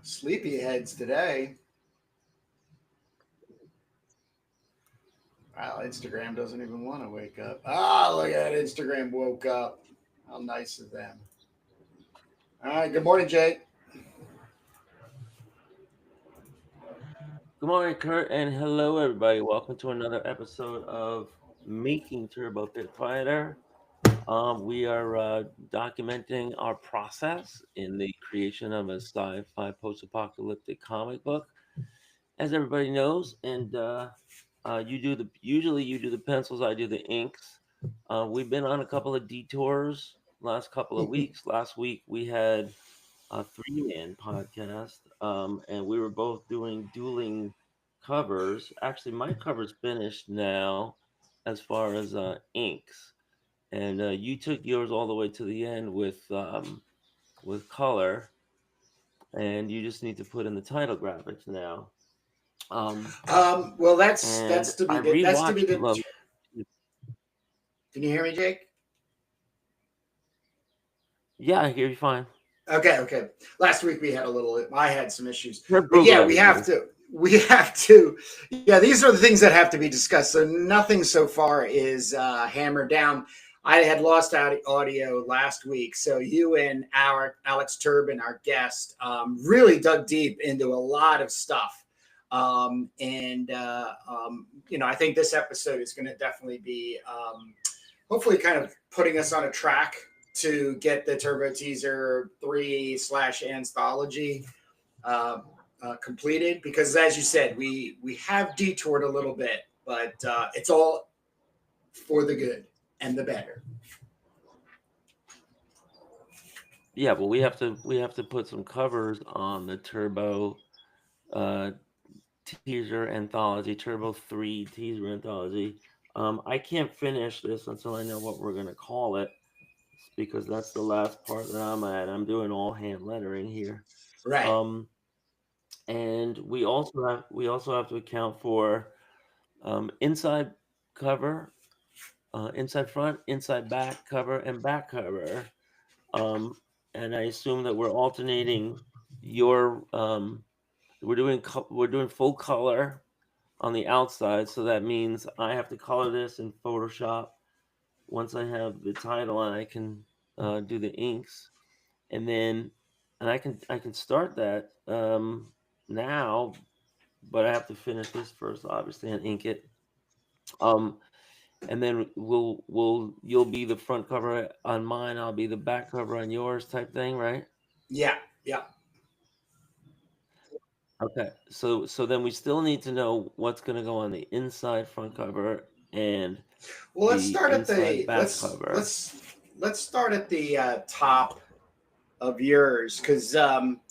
Sleepyheads today. Wow, Instagram doesn't even want to wake up. Look at that. Instagram woke up. How nice of them. All right. Good morning, Jake. Good morning, Kurt, and hello, everybody. Welcome to another episode of Making Turbo Pit Fighter. We are documenting our process in the creation of a sci-fi post-apocalyptic comic book, as everybody knows. And usually you do the pencils, I do the inks. We've been on a couple of detours last couple of weeks. Last week we had a three-man podcast, and we were both doing dueling covers. Actually, my cover's finished now as far as inks, and you took yours all the way to the end with color, and you just need to put in the title graphics now. Well, that's And to be I did. That's to be rewatched did. the. Can you hear me, Jake? Yeah, I hear you fine. Okay. Last week we had a little. I had some issues, You're but yeah, we brutalizing have me. to. We have to. Yeah, these are the things that have to be discussed. So nothing so far is hammered down. I had lost audio last week, so you and our Alex Turbin, our guest, really dug deep into a lot of stuff. I think this episode is going to definitely be, hopefully, kind of putting us on a track to get the Turbo Teaser 3/anthology completed, because as you said, we have detoured a little bit, but it's all for the good and the better. Yeah, but we have to put some covers on the Turbo uh, teaser anthology, Turbo 3 teaser anthology. I can't finish this until I know what we're gonna call it, because that's the last part that I'm at. I'm doing all hand lettering here. Right. Um, and we also have to account for inside cover, inside front, inside back cover, and back cover. Um, and I assume that we're alternating your we're doing full color on the outside, so that means I have to color this in Photoshop once I have the title, and I can do the inks, and then I can start that now, but I have to finish this first, obviously, and ink it. Um, and then you'll be the front cover on mine, I'll be the back cover on yours, type thing, right? Yeah. Yeah. Okay, so then we still need to know what's going to go on the inside front cover and Well, let's the start at inside the back cover. let's start at the top of yours, because um,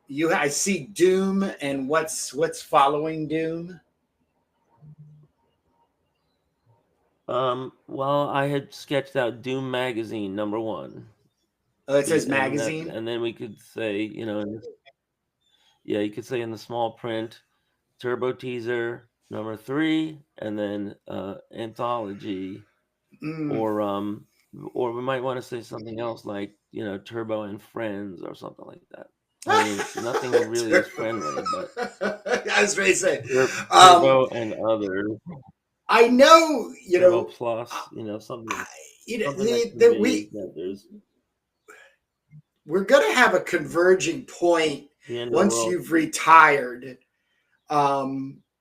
you I see Doom, and what's following Doom. Well, I had sketched out Doom magazine #1, Oh, it says magazine. and then we could say, yeah, you could say in the small print, Turbo Teaser #3, and then anthology, Mm. or or we might want to say something else like Turbo and Friends or something like that. I mean, nothing really is friendly, but I was ready to say, um, Turbo and others, I know, Turbo Plus, I, something that conveys that there's we're going to have a converging point the end of the once world. you've retired.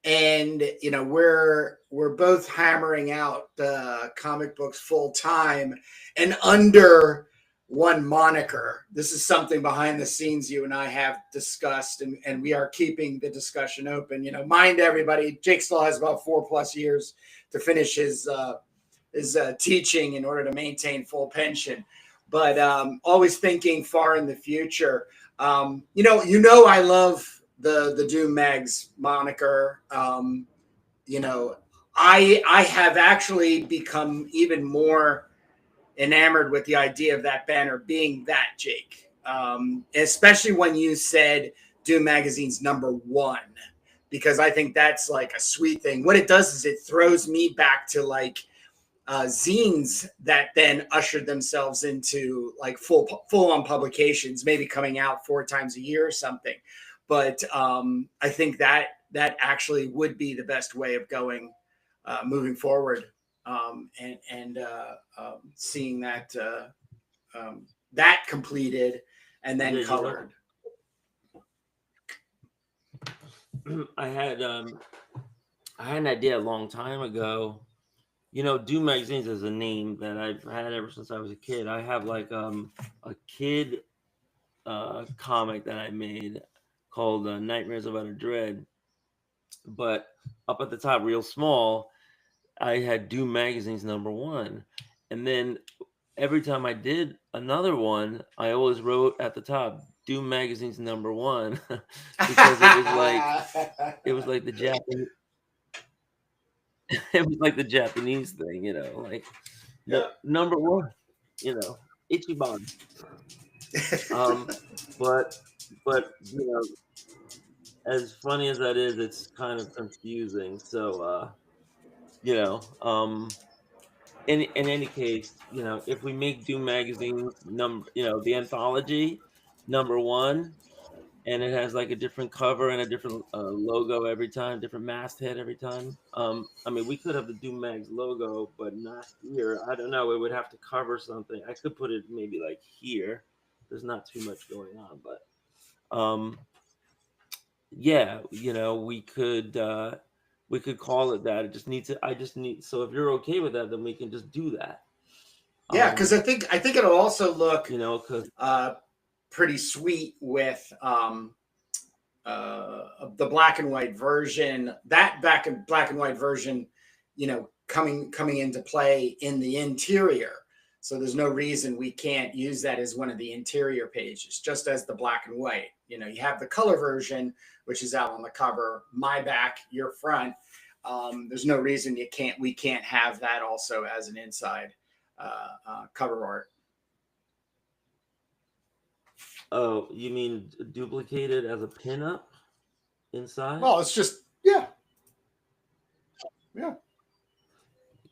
And we're both hammering out comic books full time and under one moniker. This is something behind the scenes you and I have discussed, and we are keeping the discussion open. Mind everybody, Jake still has about 4+ years to finish his teaching in order to maintain full pension, but always thinking far in the future. I love the Doom Mags moniker. I have actually become even more enamored with the idea of that banner being that, Jake. Especially when you said Doom Magazine's #1, because I think that's like a sweet thing. What it does is it throws me back to like zines that then ushered themselves into like full on publications, maybe coming out 4 times a year or something. But I think that actually would be the best way of going moving forward, and seeing that that completed and then Yeah, colored. I had an idea a long time ago. Doom Magazines is a name that I've had ever since I was a kid. I have like a kid comic that I made called Nightmares of Utter Dread. But up at the top, real small, I had Doom Magazine's #1. And then every time I did another one, I always wrote at the top Doom Magazine's #1 because it was like the Japanese it was like the Japanese thing, like #1, Ichiban. But as funny as that is, it's kind of confusing. So in any case, if we make Doom Magazine's the anthology #1, and it has like a different cover and a different logo every time, different masthead every time. I mean, we could have the Doom Mags logo, but not here. I don't know. It would have to cover something. I could put it maybe like here. There's not too much going on, but yeah, we could call it that. It just needs to. I just need. So if you're okay with that, then we can just do that. Yeah, because I think it'll also look Because pretty sweet with the black and white version. That black and white version, coming into play in the interior. So there's no reason we can't use that as one of the interior pages, just as the black and white. You have the color version, which is out on the cover, my back, your front. There's no reason we can't have that also as an inside cover art. Oh, you mean duplicated as a pinup inside? Well, it's just yeah.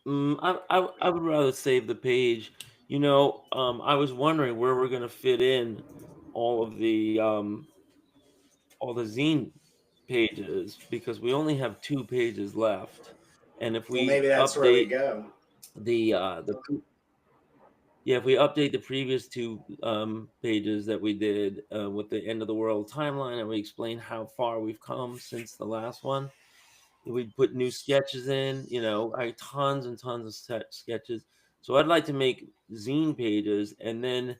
I would rather save the page. I was wondering where we're gonna fit in all of the zine pages because we only have 2 pages left, and if Well, we maybe that's where we update go. if we update the previous 2 pages that we did with the end of the world timeline, and we explain how far we've come since the last one. We put new sketches in, I tons and tons of sketches. So I'd like to make zine pages, and then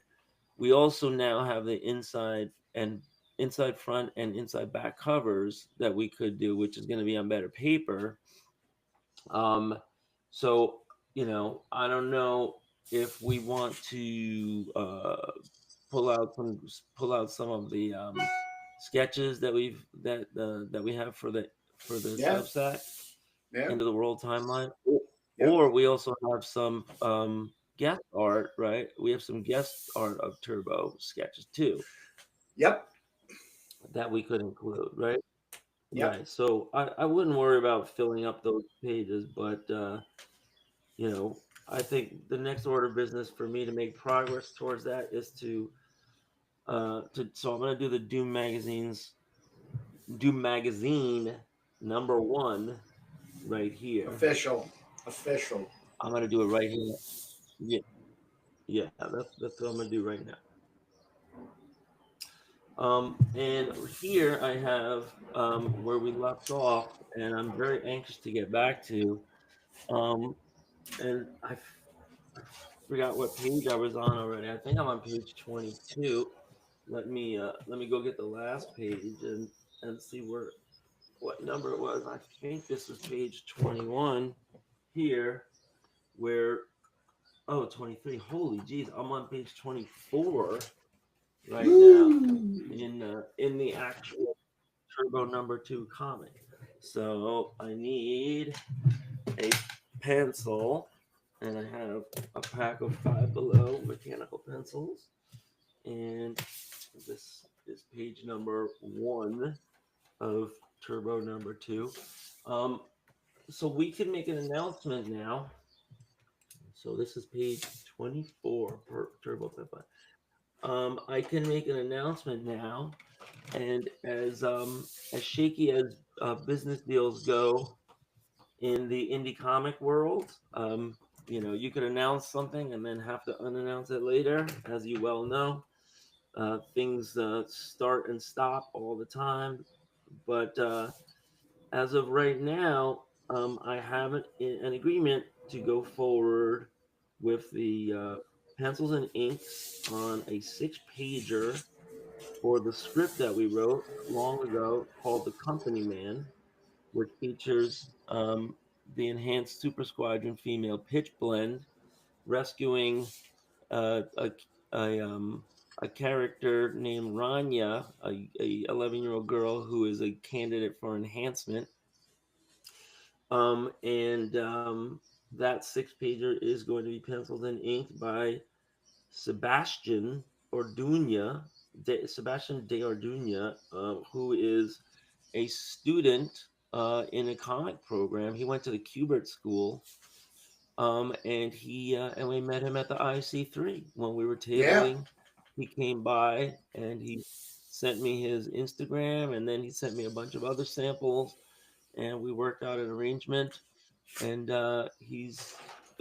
we also now have the inside front and inside back covers that we could do, which is going to be on better paper. So I don't know if we want to pull out some of the sketches that we have for the Substack into the world timeline, or we also have some guest art, right? We have some guest art of Turbo sketches too. Yep. That we could include, right? Yep. Right. So I wouldn't worry about filling up those pages, but I think the next order of business for me to make progress towards that is so I'm going to do the Doom Magazine #1 right here. Official. I'm going to do it right here. Yeah, that's what I'm going to do right now. And here I have where we left off, and I'm very anxious to get back to. And I forgot what page I was on already. I think I'm on page 22. Let me go get the last page and see what number it was. I think this is page 21 here, where 23. Holy jeez, I'm on page 24 right now in the actual Turbo #2 comic. So I need a pencil, and I have a pack of Five Below mechanical pencils, and this is page #1 of Turbo #2. So we can make an announcement now So this is page 24 per Turbo Pippa. I can make an announcement now, and as shaky as business deals go in the indie comic world, you could announce something and then have to unannounce it later, as you well know. Things start and stop all the time, but as of right now, I have an agreement to go forward with the pencils and inks on a 6-pager for the script that we wrote long ago called The Company Man, which features the enhanced Super Squadron female pitch blend rescuing uh, a, a, um, a character named Rania, a 11-year-old girl who is a candidate for enhancement. And that 6-pager is going to be penciled and inked by Sebastian Sebastian de Orduña, who is a student in a comic program. He went to the Kubert School, and we met him at the IC3 when we were Yeah. tabling. He came by and he sent me his Instagram, and then he sent me a bunch of other samples, and we worked out an arrangement. And he's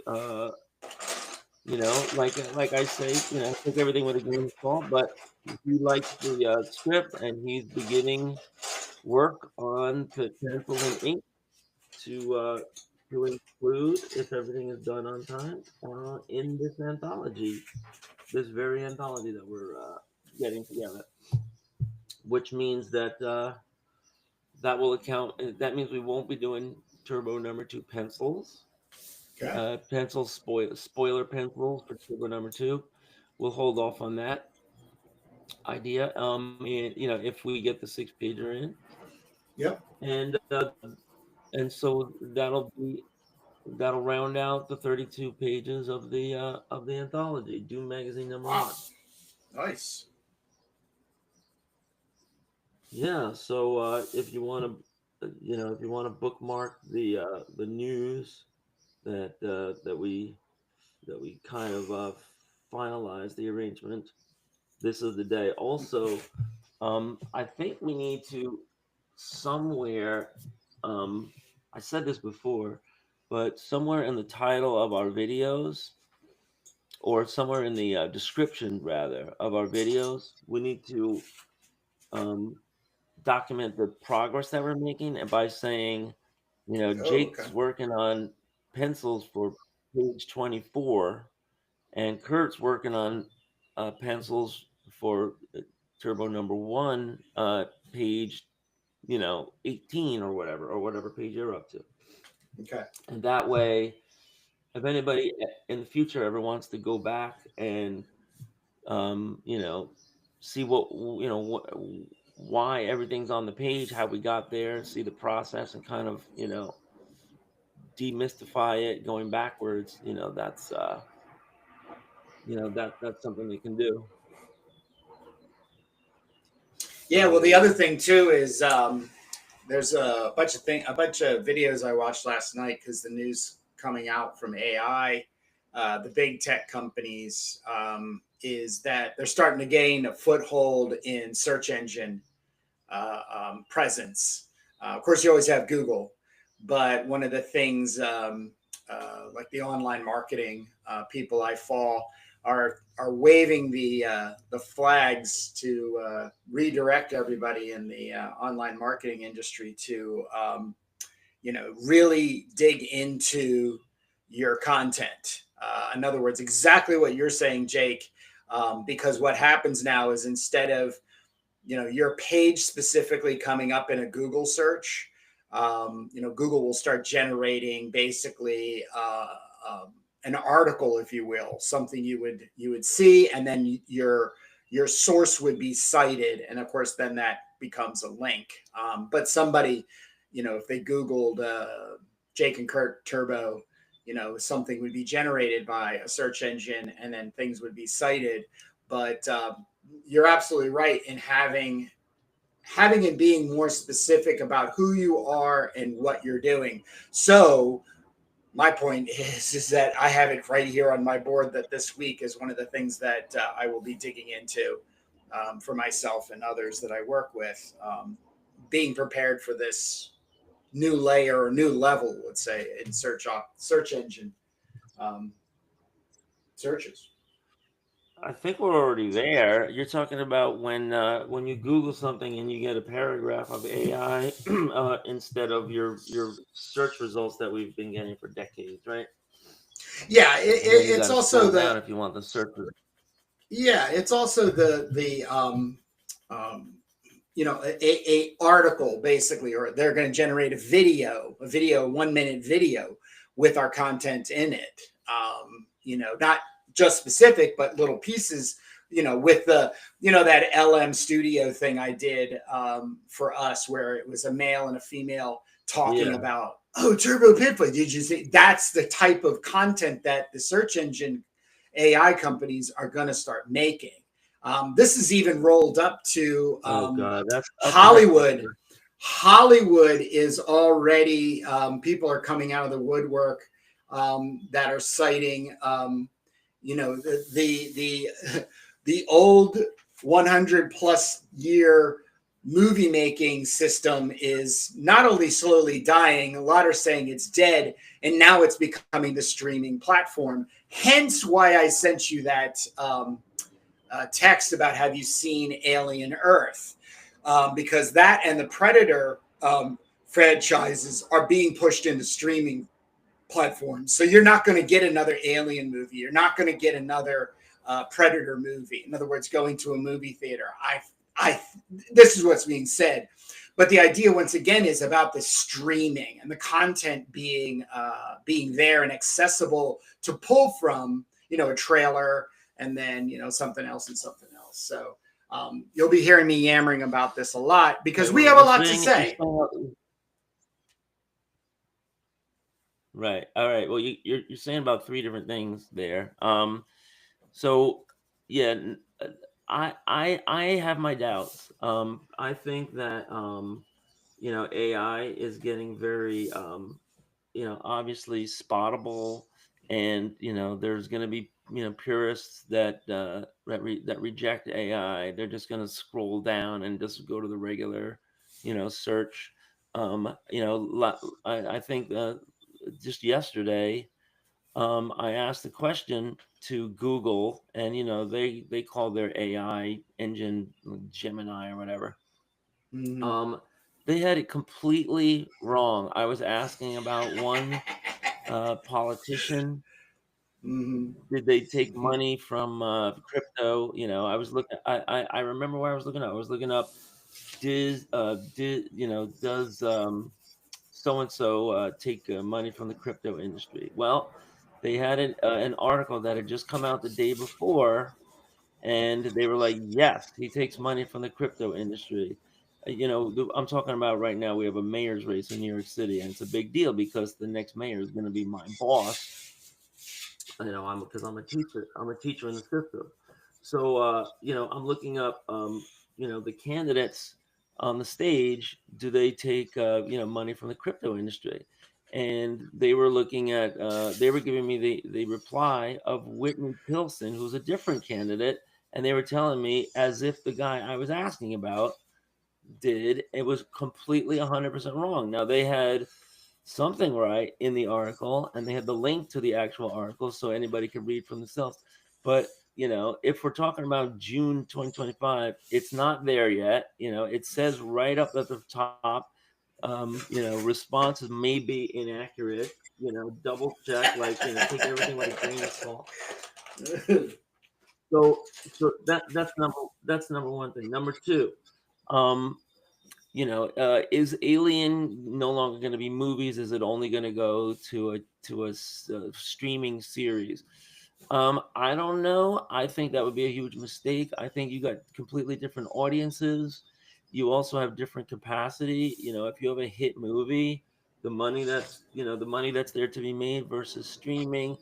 uh, like I say, take everything with a grain of salt, but he likes the script, and he's beginning work on the pencil and ink to uh, to include, if everything is done on time, in this anthology, this very anthology that we're getting together, which means that that will account. That means we won't be doing Turbo number 2 pencils. Okay. Pencils, spoiler pencils for Turbo number 2. We'll hold off on that idea. And if we get the 6-pager in, Yep. and so that'll round out the 32 pages of the anthology, Doom Magazine number Wow. 1. Nice. Yeah. So if you want to bookmark the news that we kind of finalized the arrangement, this is the day. Also, I think we need to somewhere. Um, I said this before, but somewhere in the title of our videos, or somewhere in the description rather of our videos, we need to um, document the progress that we're making, and by saying, Oh, okay. Jake's working on pencils for page 24, and Kurt's working on pencils for Turbo number 1, page 18 or whatever page you're up to. Okay. And that way, if anybody in the future ever wants to go back and um, you know, see why everything's on the page, how we got there, see the process, and kind of demystify it going backwards. That's something they can do. Yeah. Well, the other So thing too is there's a bunch of videos I watched last night because the news coming out from AI, the big tech companies, is that they're starting to gain a foothold in search engine presence. Of course, you always have Google, but one of the things, like the online marketing people I follow, are waving the flags to redirect everybody in the online marketing industry to really dig into your content. In other words, exactly what you're saying, Jake. Because what happens now is instead of your page specifically coming up in a Google search, Google will start generating basically an article, if you will, something you would see, and then your source would be cited, and of course then that becomes a link. But somebody, if they Googled Jake and Kurt Turbo, something would be generated by a search engine, and then things would be cited. But you're absolutely right in having and being more specific about who you are and what you're doing. So, my point is that I have it right here on my board that this week is one of the things that I will be digging into for myself and others that I work with, being prepared for this new layer or new level, let's say, in search engine um, searches. I think we're already there. You're talking about when you Google something and you get a paragraph of AI instead of your search results that we've been getting for decades, right? Yeah, And then you got it's to also scroll down the if you want the search. yeah, it's also the um, a article basically, or they're going to generate a 1 minute video with our content in it. Not just specific, but little pieces. With the that LM Studio thing I did for us, where it was a male and a female talking Yeah. about, oh, Turbo Pitplay. Did you see? That's the type of content that the search engine AI companies are going to start making. This is even rolled up to Oh God, that's the next Hollywood. one. Hollywood is already, people are coming out of the woodwork that are citing, the old 100 plus year movie making system is not only slowly dying, a lot are saying it's dead, and now it's becoming the streaming platform. Hence why I sent you that text about have you seen Alien Earth? Because that and the Predator franchises are being pushed into streaming platforms. So you're not going to get another Alien movie. You're not going to get another Predator movie. In other words, going to a movie theater. This is what's being said. But the idea, once again, is about the streaming and the content being there and accessible to pull from, a trailer and then something else and something else. So you'll be hearing me yammering about this a lot because Okay, we well, have a lot to say. right. All right. Well, you're saying about three different things there. So yeah, I have my doubts. I think that AI is getting very obviously spottable, and there's going to be purists that reject AI. They're just going to scroll down and just go to the regular search. I think just yesterday I asked the question to Google, and they call their AI engine Gemini or whatever. Mm-hmm. um they had it completely wrong. I was asking about one politician. Mm-hmm. Did they take money from crypto? I was looking. I remember where I was looking up. I was looking up. Does so and so take money from the crypto industry? Well, they had an article that had just come out the day before, and they were like, yes, he takes money from the crypto industry. I'm talking about right now. We have a mayor's race in New York City, and it's a big deal because the next mayor is going to be my boss. I'm because I'm a teacher. I'm a teacher in the system. So I'm looking up the candidates on the stage. Do they take money from the crypto industry? And they were looking at they were giving me the reply of Whitney Pilson, who's a different candidate, and they were telling me as if the guy I was asking about did. It was completely 100% wrong. Now they had something right in the article, and they had the link to the actual article so anybody could read for themselves. But if we're talking about June 2025, it's not there yet. It says right up at the top, responses may be inaccurate. Double check, like take everything with a grain of salt. So that's number one thing. Number two, um, is Alien no longer going to be movies? Is it only going to go to a streaming series? I don't know. I think that would be a huge mistake. I think you got completely different audiences. You also have different capacity. If you have a hit movie, the money that's there to be made versus streaming,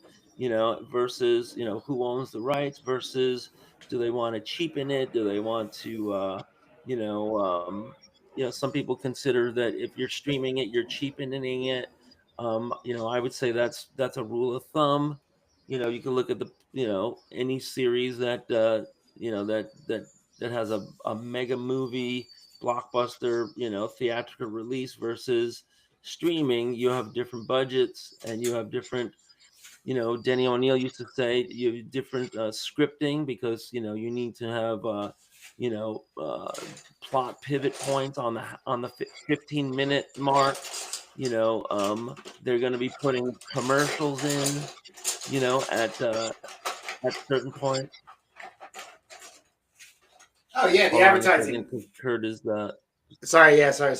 versus who owns the rights, versus do they want to cheapen it? Do they want to you know um some people consider that if you're streaming it, you're cheapening it. I would say that's a rule of thumb. You can look at the any series that that has a mega movie blockbuster theatrical release versus streaming. You have different budgets and you have different Denny O'Neil used to say you have different scripting because you need to have you know plot pivot points on the 15-minute mark. They're going to be putting commercials in at certain points. Oh yeah, the Hold on a second, advertising. because Kurt is Sorry, yeah, sorry.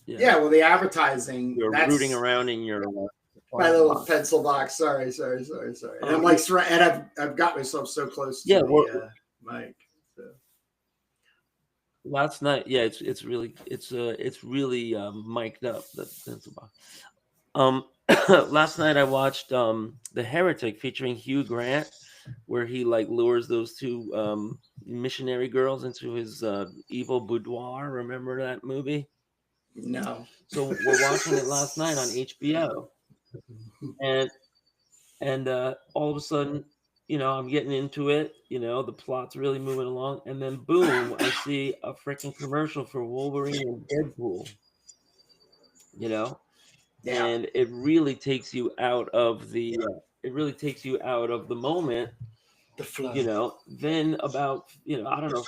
yeah, Yeah, well, the advertising, you're rooting that's around in your my supply little box. pencil box. Sorry. And I'm Um, like, and I've got myself so close to yeah, the mic. So. last night, yeah, it's really mic'd up the pencil box. Last night I watched The Heretic featuring Hugh Grant, where he like lures those two missionary girls into his evil boudoir. Remember that movie? No. So we're watching it last night on HBO, and all of a sudden, I'm getting into it. The plot's really moving along, and then boom, I see a freaking commercial for Wolverine and Deadpool. Yeah, And it really takes you out of the moment. the flow. Then about I don't know,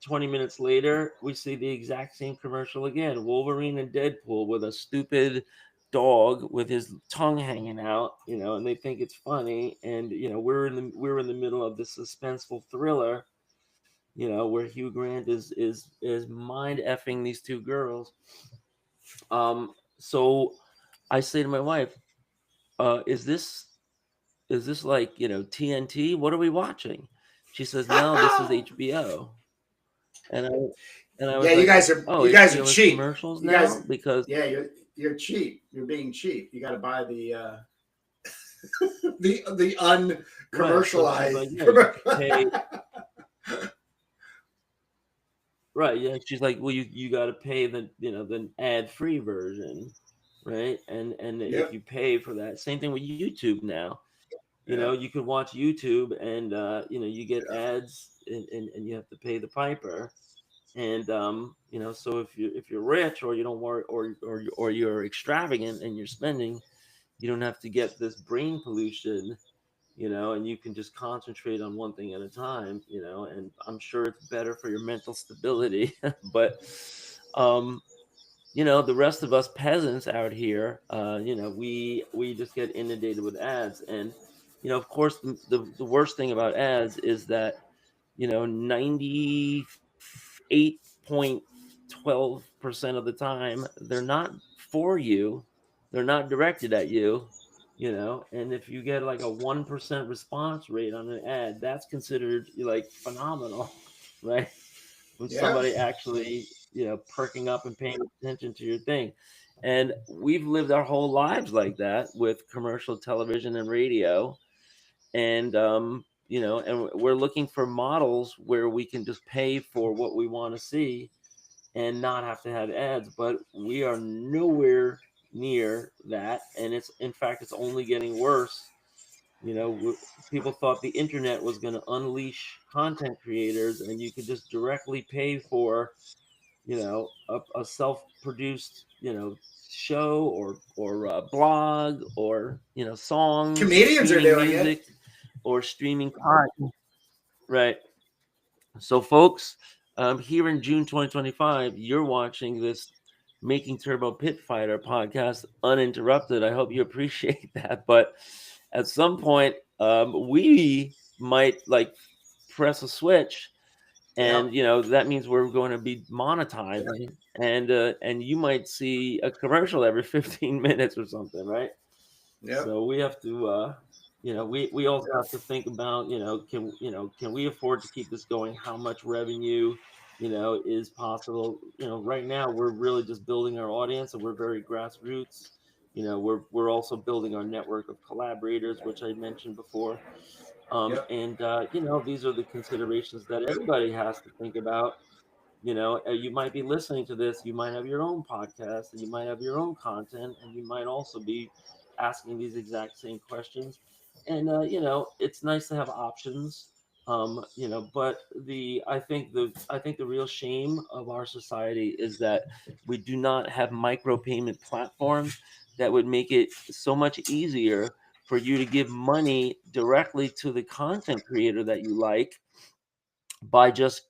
20 minutes later we see the exact same commercial again, Wolverine and Deadpool with a stupid dog with his tongue hanging out, and they think it's funny, and we're in the middle of this suspenseful thriller, where Hugh Grant is mind effing these two girls. So I say to my wife, is this like TNT? What are we watching? She says, no, this is HBO. And I Yeah, was like, oh, you guys are HBO has cheap. commercials You now guys, because yeah, you're cheap. You're being cheap. You got to buy the the right. So she's like, uncommercialized. yeah, you pay. Right, yeah. She's like, well, you got to pay the ad free version, right? And if Yep, you pay for that, same thing with YouTube now. yep, You could watch YouTube and you get ads and you have to pay the piper. And so if you're rich or you don't worry or you're extravagant and you're spending, you don't have to get this brain pollution, and you can just concentrate on one thing at a time, and I'm sure it's better for your mental stability. But um the rest of us peasants out here, we just get inundated with ads. And of course, the worst thing about ads is that 98.12% of the time they're not for you, they're not directed at you. And if you get like a 1% response rate on an ad, that's considered like phenomenal. Right? When yep, somebody actually perking up and paying attention to your thing. And we've lived our whole lives like that with commercial television and radio. And and we're looking for models where we can just pay for what we want to see and not have to have ads. But we are nowhere near that, and it's in fact it's only getting worse. People thought the internet was going to unleash content creators, and you could just directly pay for a self-produced show or a blog or songs, comedians are streaming doing it. music or streaming content. Right. So folks, here in June 2025, you're watching this Making Turbo Pit Fighter podcast uninterrupted. I hope you appreciate that. But at some point, we might like press a switch, and Yep, that means we're going to be monetizing, and you might see a commercial every 15 minutes or something, right? yep, So we have to we also have to think about can we afford to keep this going, how much revenue is possible. Right now we're really just building our audience and we're very grassroots. We're also building our network of collaborators, which I mentioned before. yep. And these are the considerations that everybody has to think about. You might be listening to this, you might have your own podcast and you might have your own content, and you might also be asking these exact same questions. And it's nice to have options. But the real shame of our society is that we do not have micropayment platforms that would make it so much easier for you to give money directly to the content creator that you like by just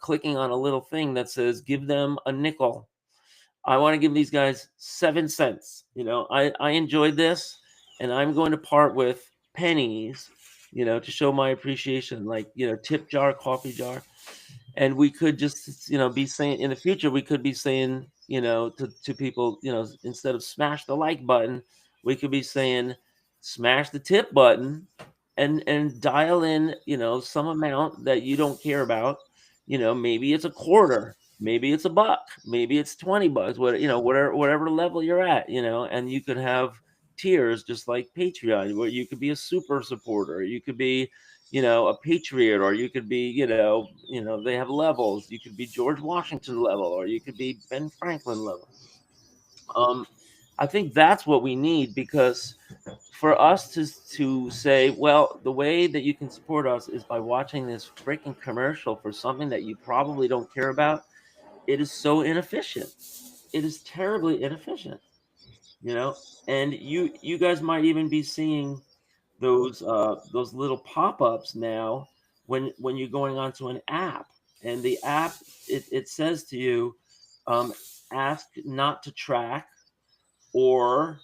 clicking on a little thing that says give them a nickel. I want to give these guys 7 cents. I enjoyed this, and I'm going to part with pennies, to show my appreciation, like tip jar, coffee jar. And we could just be saying in the future, we could be saying to people, instead of smash the like button, we could be saying smash the tip button, and dial in some amount that you don't care about. Maybe it's a quarter, maybe it's a buck, maybe it's $20, whatever level you're at. And you could have tiers just like Patreon, where you could be a super supporter, you could be a patriot, or you could be they have levels. You could be George Washington level, or you could be Ben Franklin level. I think that's what we need, because for us to say, well, the way that you can support us is by watching this freaking commercial for something that you probably don't care about. It is so inefficient. It is terribly inefficient. you know and you guys might even be seeing those little pop-ups now when you're going onto an app, and the app, it says to you, um, ask not to track, or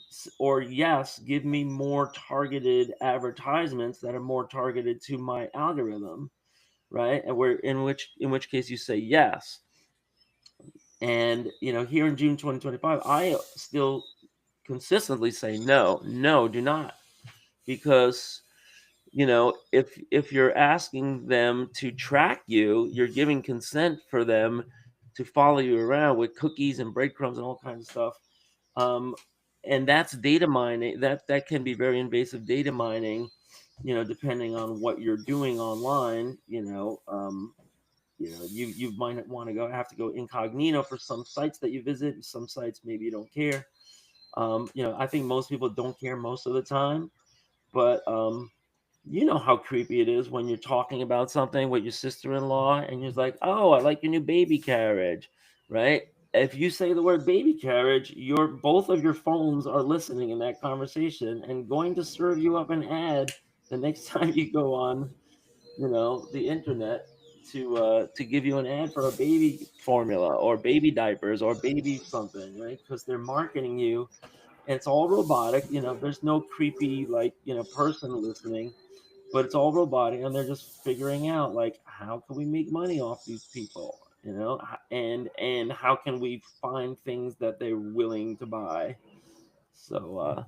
yes, give me more targeted advertisements that are more targeted to my algorithm, right? And where in which case you say yes. And here in June 2025, I still consistently say no, no, do not. Because if you're asking them to track you, you're giving consent for them to follow you around with cookies and breadcrumbs and all kinds of stuff. um, and that's data mining. That can be very invasive data mining, depending on what you're doing online. You might want to have to go incognito for some sites that you visit. Some sites maybe you don't care. I think most people don't care most of the time. But you know how creepy it is when you're talking about something with your sister-in-law, and you're like, "Oh, I like your new baby carriage," right? If you say the word baby carriage, your both of your phones are listening in that conversation and going to serve you up an ad the next time you go on, the internet, to give you an ad for a baby formula or baby diapers or baby something, right? Because they're marketing you, and it's all robotic. There's no creepy, like, person listening, but it's all robotic, and they're just figuring out, like, how can we make money off these people, and how can we find things that they're willing to buy. So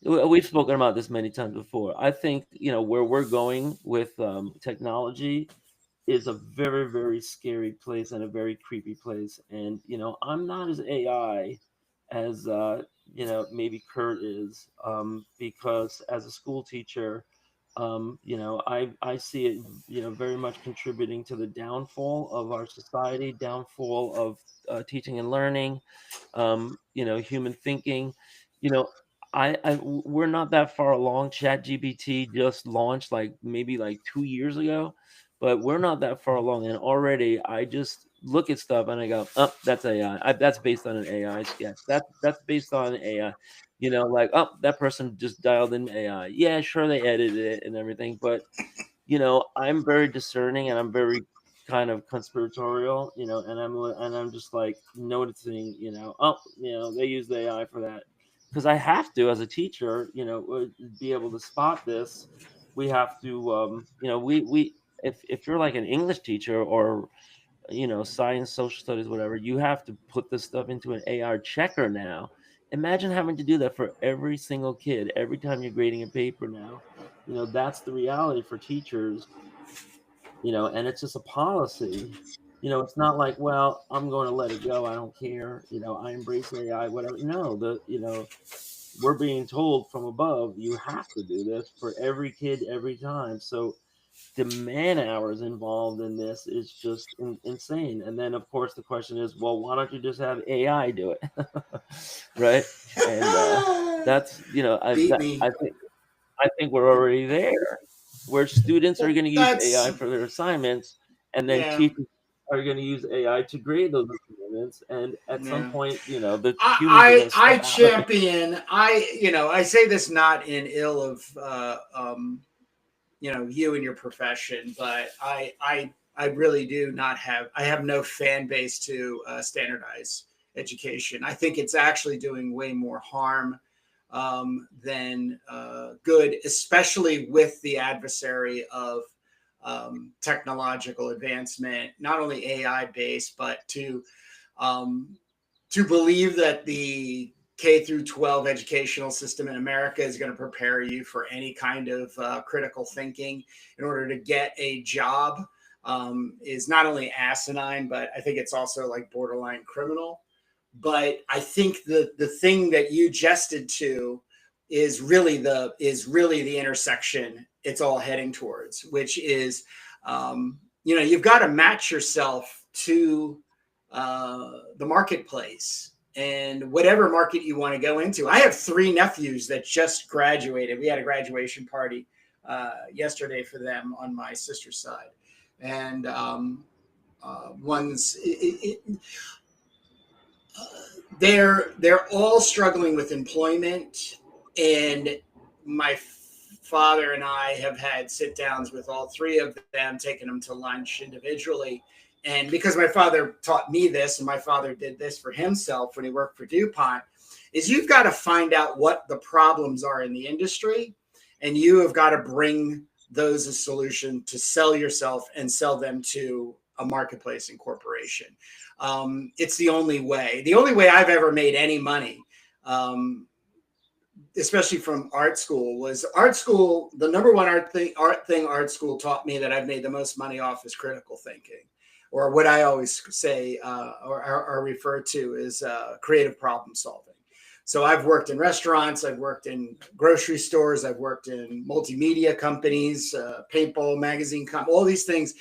we've spoken about this many times before. I think where we're going with technology is a very, very scary place and a very creepy place. And I'm not as AI as maybe Kurt is, because as a school teacher, I see it very much contributing to the downfall of our society, downfall of teaching and learning, human thinking. You know, we're not that far along. Chat GPT just launched like maybe like 2 years ago, but we're not that far along, and already I just look at stuff and I go, "Oh, that's AI. That's based on an AI sketch. That's based on AI." Like, "Oh, that person just dialed in AI. Yeah, sure, they edited it and everything, but I'm very discerning, and I'm very kind of conspiratorial, and I'm just like noticing, oh, they use the AI for that, because I have to, as a teacher, be able to spot this. We have to, we if you're like an English teacher, or science, social studies, whatever, you have to put this stuff into an AI checker now. Imagine having to do that for every single kid every time you're grading a paper now. That's the reality for teachers. And it's just a policy. It's not like, well, I'm going to let it go, I don't care, I embrace AI, whatever. No, we're being told from above, you have to do this for every kid every time. So the man hours involved in this is just insane. And then, of course, the question is, well, why don't you just have AI do it, right? And that's Beat me. I think we're already there, where students are Well, going to use that's AI for their assignments, and then yeah, teachers are going to use AI to grade those assignments. And at some yeah. point, the humans are going to I step out of it. champion. I say this not in ill of you and your profession, but I really do not have. I have no fan base to standardize education. I think it's actually doing way more harm than good, especially with the adversary of technological advancement, not only AI based, but um, to believe that the K through 12 educational system in America is going to prepare you for any kind of critical thinking in order to get a job is not only asinine, but I think it's also like borderline criminal. But I think the thing that you jested to is really the intersection it's all heading towards, which is you've got to match yourself to the marketplace and whatever market you want to go into. I have 3 nephews that just graduated. We had a graduation party yesterday for them on my sister's side, and one's they're all struggling with employment, and my father and I have had sit downs with all 3 of them, taking them to lunch individually. And because my father taught me this, and my father did this for himself when he worked for DuPont, is you've got to find out what the problems are in the industry, and you have got to bring those a solution to sell yourself and sell them to a marketplace and corporation. It's the only way. The only way I've ever made any money, especially from art school, was art school. The number one art school taught me that I've made the most money off is critical thinking, or what I always say or refer to as creative problem solving. So I've worked in restaurants, I've worked in grocery stores, I've worked in multimedia companies, paintball magazine, all these things.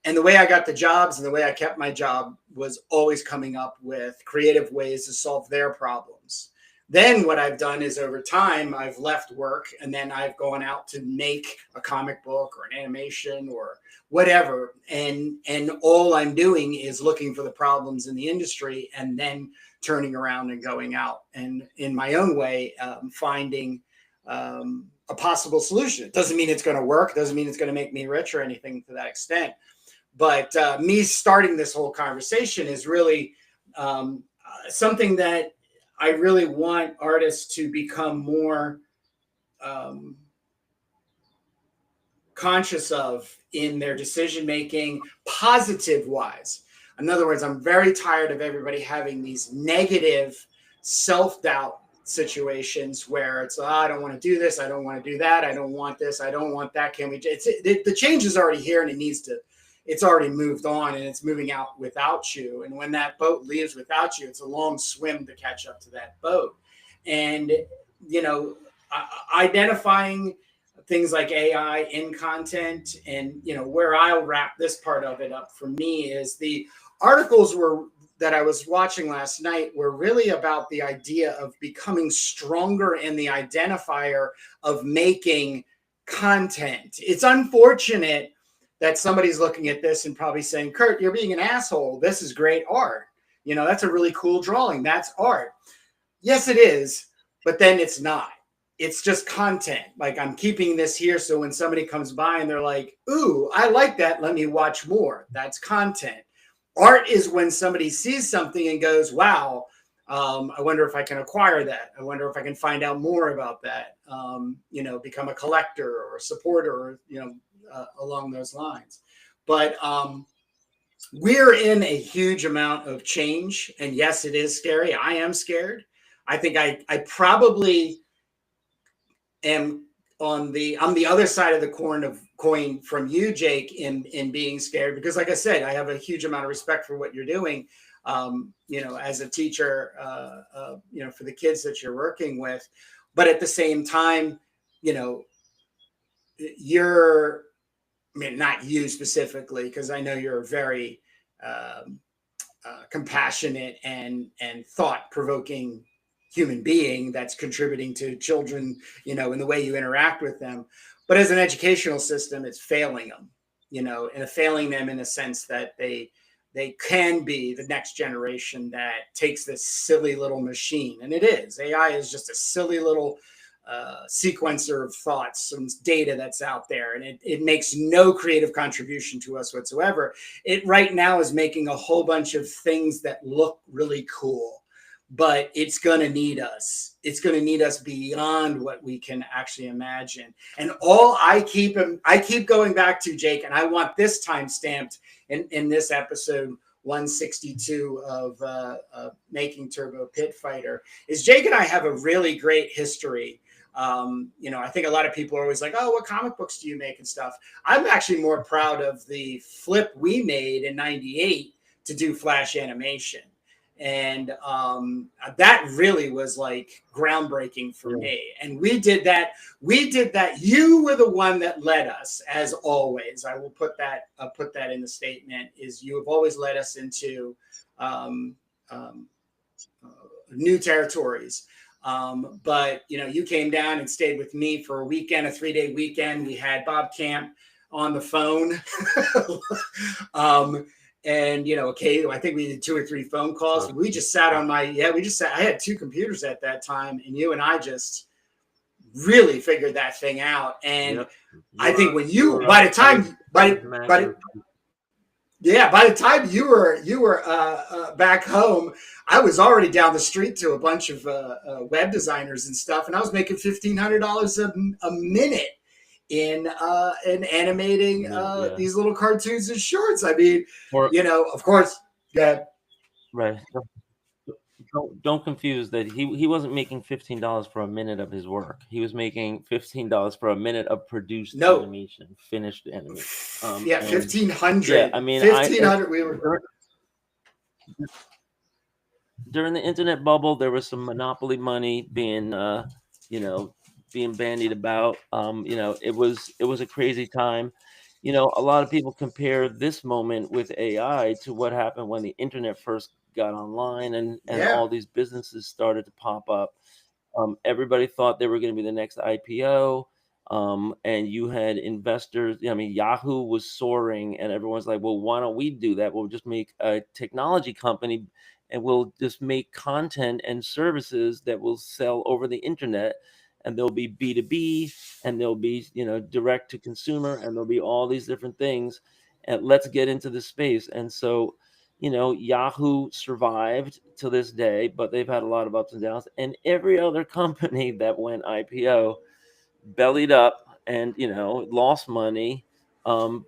And the way I got the jobs and the way I kept my job was always coming up with creative ways to solve their problems. Then what I've done is over time, I've left work and then I've gone out to make a comic book or an animation or whatever. And all I'm doing is looking for the problems in the industry and then turning around and going out and in my own way, finding a possible solution. It doesn't mean it's going to work. It doesn't mean it's going to make me rich or anything to that extent. But me starting this whole conversation is really something that I really want artists to become more conscious of in their decision making, positive wise. In other words, I'm very tired of everybody having these negative self-doubt situations where it's, I don't want to do this, I don't want to do that, I don't want this, I don't want that. Can we? The change is already here, and it's already moved on, and it's moving out without you. And when that boat leaves without you, it's a long swim to catch up to that boat. And identifying things like AI in content, and where I'll wrap this part of it up for me is the articles that I was watching last night were really about the idea of becoming stronger in the identifier of making content. It's unfortunate that somebody's looking at this and probably saying, Kurt, you're being an asshole. This is great art. That's a really cool drawing. That's art. Yes, it is, but then it's not. It's just content. Like, I'm keeping this here so when somebody comes by and they're like, ooh, I like that, let me watch more. That's content. Art is when somebody sees something and goes, wow, I wonder if I can acquire that. I wonder if I can find out more about that, become a collector or a supporter, or, along those lines. But we're in a huge amount of change. And yes, it is scary. I am scared. I think I probably am I'm the other side of the coin from you, Jake, in being scared, because like I said, I have a huge amount of respect for what you're doing, as a teacher, for the kids that you're working with. But at the same time, you're I mean, not you specifically, because I know you're a very um, compassionate and thought provoking human being that's contributing to children, in the way you interact with them. But as an educational system, it's failing them, and failing them in a sense that they can be the next generation that takes this silly little machine, and it is. AI is just a silly little sequencer of thoughts and data that's out there, and it makes no creative contribution to us whatsoever. It right now is making a whole bunch of things that look really cool, but it's going to need us. It's going to need us beyond what we can actually imagine. And all I keep going back to, Jake, and I want this time stamped in this episode 162 of Making Turbo Pit Fighter, is Jake and I have a really great history. I think a lot of people are always like, oh, what comic books do you make and stuff? I'm actually more proud of the flip we made in 98 to do Flash animation. And that really was like groundbreaking for me. And we did that. You were the one that led us, as always. I will put that in the statement, is you have always led us into um, um, new territories. But you came down and stayed with me for a weekend, a 3-day weekend. We had Bob Camp on the phone. And okay, I think we did 2 or 3 phone calls. We just sat on I had 2 computers at that time, and you and I just really figured that thing out. And I think when by the time you were back home, I was already down the street to a bunch of web designers and stuff, and I was making $1,500 a minute in animating these little cartoons and shorts. I mean, of course, yeah, right. Don't confuse that. He wasn't making $15 for a minute of his work. He was making $15 for a minute of produced animation, finished animation. 1,500. Yeah, I mean, 1,500. We were during the internet bubble. There was some monopoly money being, being bandied about. It was a crazy time. A lot of people compare this moment with AI to what happened when the internet first got online and all these businesses started to pop up. Everybody thought they were going to be the next IPO. And you had investors. I mean, Yahoo was soaring, and everyone's like, well, why don't we do that? We'll just make a technology company and we'll just make content and services that will sell over the internet. And there'll be B2B, and there'll be, direct to consumer, and there'll be all these different things. And let's get into the space. And so, Yahoo survived to this day, but they've had a lot of ups and downs. And every other company that went IPO bellied up and, lost money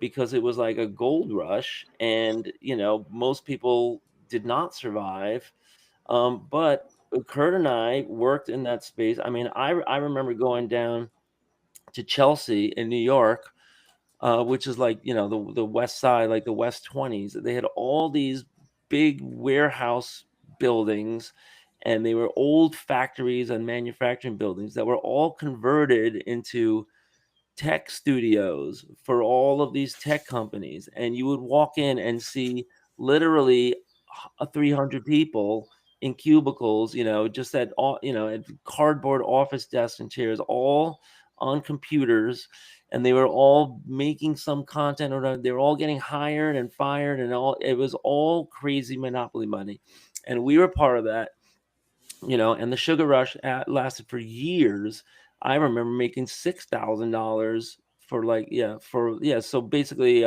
because it was like a gold rush. And, most people did not survive. But Kurt and I worked in that space. I mean, I remember going down to Chelsea in New York, which is like, the West Side, like the West 20s. They had all these big warehouse buildings, and they were old factories and manufacturing buildings that were all converted into tech studios for all of these tech companies. And you would walk in and see literally 300 people in cubicles, just at all, at cardboard office desks and chairs, all on computers, and they were all making some content, or they were all getting hired and fired, and it was all crazy monopoly money. And we were part of that, and the sugar rush lasted for years. I remember making $6,000 for so basically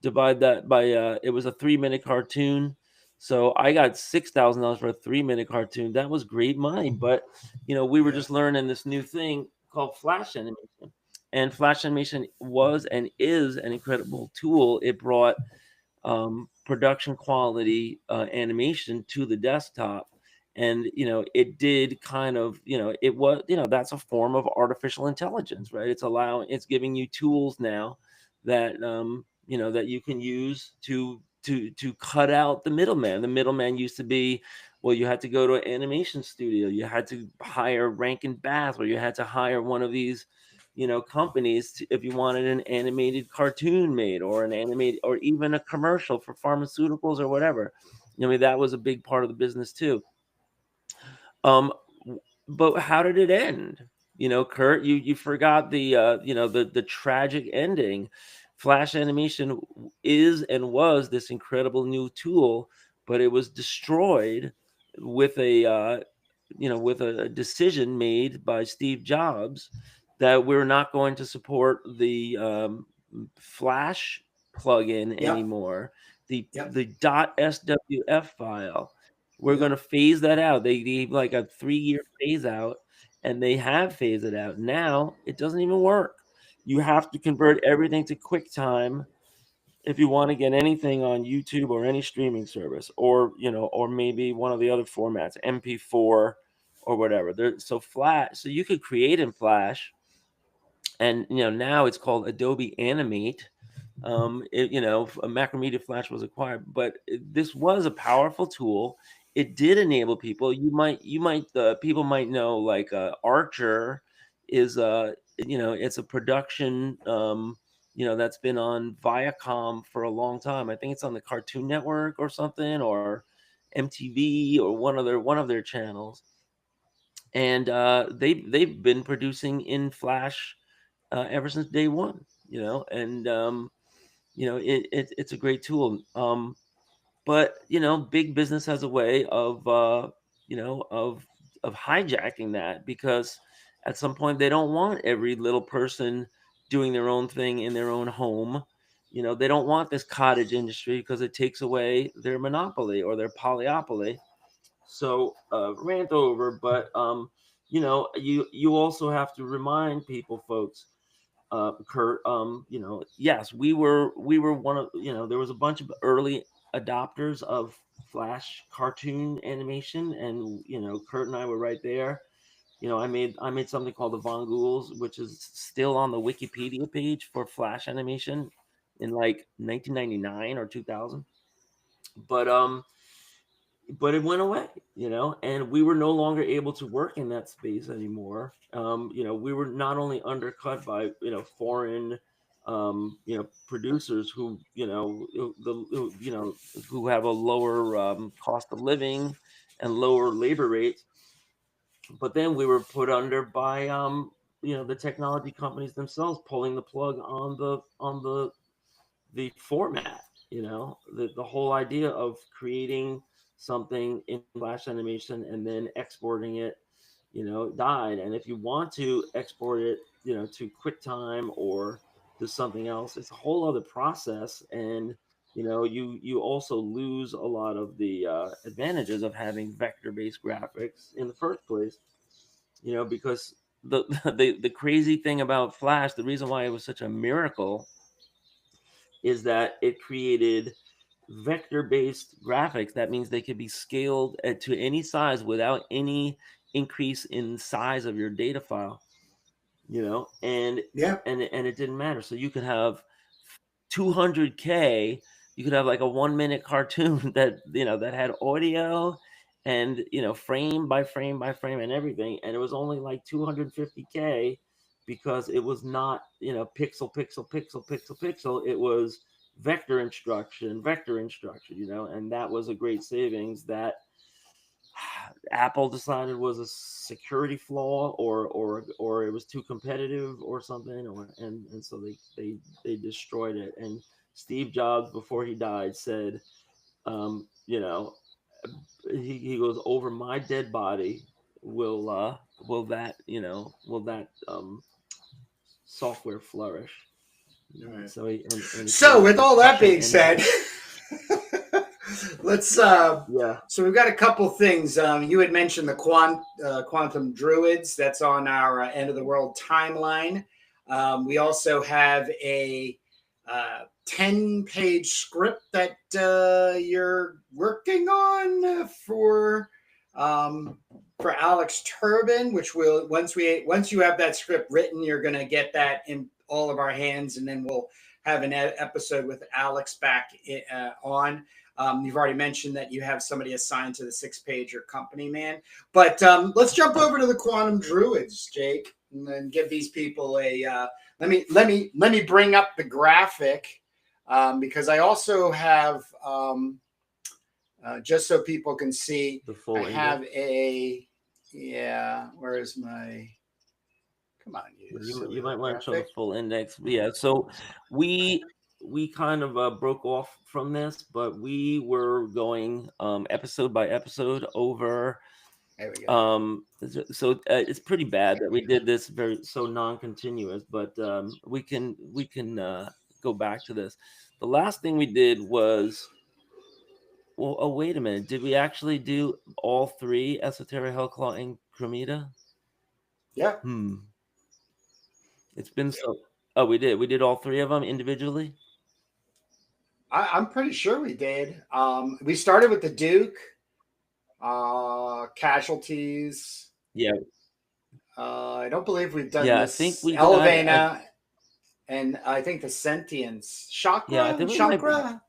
divide that by it was a 3-minute cartoon. So I got $6,000 for a 3-minute cartoon. That was great money. But we were just learning this new thing called Flash animation. And Flash animation was and is an incredible tool. It brought production quality animation to the desktop. And it did kind of, it was, that's a form of artificial intelligence, right? It's giving you tools now that that you can use to cut out the middleman. The middleman used to be, well, you had to go to an animation studio, you had to hire Rankin Bath, or you had to hire one of these companies if you wanted an animated cartoon made, or an animated, or even a commercial for pharmaceuticals or whatever. I mean, that was a big part of the business too. Um, but how did it end? Kurt, you forgot the tragic ending. Flash animation is and was this incredible new tool, but it was destroyed with a decision made by Steve Jobs that we're not going to support the Flash plugin Yep. anymore. The Yep. the .swf file. We're going Yep. to phase that out. They gave like a 3-year phase out, and they have phased it out. Now it doesn't even work. You have to convert everything to QuickTime if you want to get anything on YouTube or any streaming service, or maybe one of the other formats, MP4 or whatever. So you could create in Flash, and now it's called Adobe Animate. Macromedia Flash was acquired, but this was a powerful tool. It did enable people. People might know, like, Archer is it's a production that's been on Viacom for a long time. I think it's on the Cartoon Network or something, or MTV, or one of their channels, and they've been producing in Flash ever since day one. And it's a great tool. But big business has a way of you know of of hijacking that, because at some point they don't want every little person doing their own thing in their own home. They don't want this cottage industry, because it takes away their monopoly or their polyopoly. So, rant over. But you also have to remind people, folks, Kurt, yes, we were one of, there was a bunch of early adopters of Flash cartoon animation, and Kurt and I were right there. I made something called the Von Ghouls, which is still on the Wikipedia page for Flash animation in like 1999 or 2000. But it went away, and we were no longer able to work in that space anymore. We were not only undercut by foreign producers who have a lower cost of living and lower labor rates, but then we were put under by the technology companies themselves, pulling the plug on the format. The whole idea of creating something in Flash animation and then exporting it, died. And if you want to export it, to QuickTime or to something else, it's a whole other process. And you also lose a lot of the advantages of having vector-based graphics in the first place. Because the the crazy thing about Flash, the reason why it was such a miracle, is that it created vector-based graphics. That means they could be scaled to any size without any increase in size of your data file. And Yeah. and it didn't matter. So you could have 200K. You could have like a 1-minute cartoon that had audio and frame by frame by frame and everything, and it was only like 250K, because it was not pixel pixel pixel pixel pixel. It was vector instruction, and that was a great savings that Apple decided was a security flaw, or it was too competitive or something, and so they destroyed it. And Steve Jobs, before he died, said, um, you know, he goes, over my dead body will that software flourish. All right. So he So, said with the all that prescient being said, ending. let's. Yeah. So we've got a couple things. You had mentioned the quantum druids. That's on our end of the world timeline. We also have a 10-page script that you're working on for Alex Turbin, which will once you have that script written, you're going to get that in all of our hands, and then we'll have an episode with Alex back on. You've already mentioned that you have somebody assigned to the 6-pager company man, but let's jump over to the quantum druids, Jake. and give these people a let me bring up the graphic, because I also have, just so people can see, The I full have index. a, yeah, where is my, come on, you You silly might little want to show the graphic. full index. Yeah. So we kind of broke off from this, but we were going episode by episode over. There we go. So it's pretty bad that we did this very so non-continuous, but we can go back to this. The last thing we did was, well, oh wait a minute, did we actually do all three, Esoteric, Hellclaw, and Cremita? Yeah, Hmm. It's been so. Oh, we did. We did all three of them individually. I'm pretty sure we did. We started with the Duke, casualties. Yeah, I don't believe we've done yeah. I think this we got. Elevena, and I think the Sentience Yeah, I Chakra. think we might. Chakra.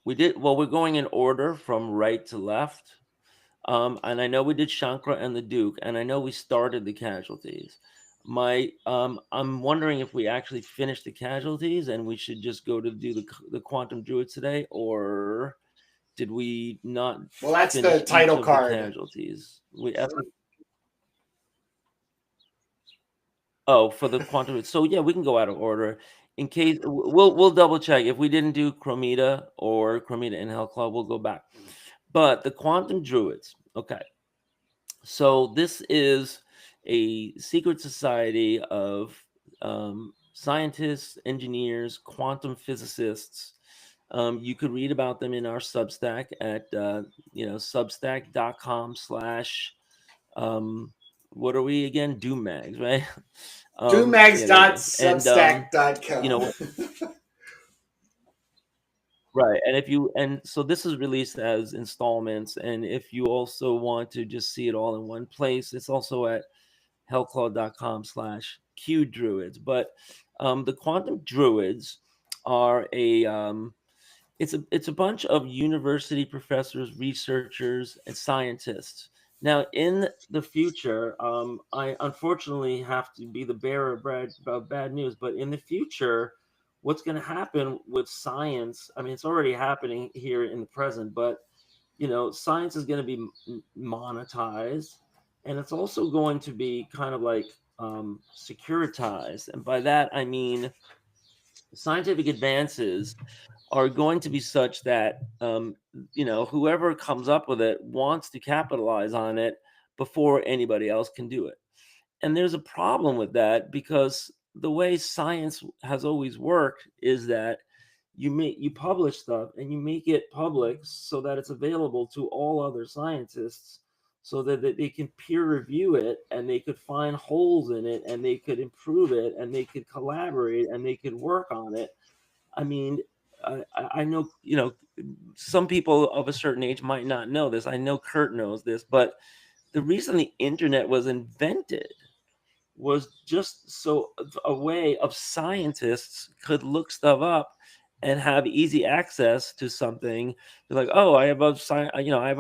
We did. Well, we're going in order from right to left. And I know we did Shankra and the Duke, and I know we started the casualties. I'm wondering if we actually finished the casualties, and we should just go to do the quantum druids today, or did we not Well, that's the finish each title of the card. casualties? Oh, for the quantum. So yeah, we can go out of order. In case we'll double check if we didn't do Chromita or Chromita in Hell Club, we'll go back. But the quantum druids, okay. So this is a secret society of scientists, engineers, quantum physicists. You could read about them in our Substack at substack.com/ what are we again? Doom Mags, right? Yeah, there you go. And you Doommags.substack.com. know, right. And if you and so this is released as installments, and if you also want to just see it all in one place, it's also at hellclaw.com/qdruids. But the quantum druids are it's a bunch of university professors, researchers, and scientists. Now, in the future, I unfortunately have to be the bearer of bad news, but in the future, what's going to happen with science? I mean, it's already happening here in the present, but science is going to be monetized, and it's also going to be kind of like securitized. And by that, I mean scientific advances are going to be such that whoever comes up with it wants to capitalize on it before anybody else can do it. And there's a problem with that because the way science has always worked is that you publish stuff and you make it public so that it's available to all other scientists so that they can peer review it and they could find holes in it and they could improve it and they could collaborate and they could work on it. I mean, I know, some people of a certain age might not know this. I know Kurt knows this, but the reason the internet was invented was just so a way of scientists could look stuff up and have easy access to something. They're like, oh, I have a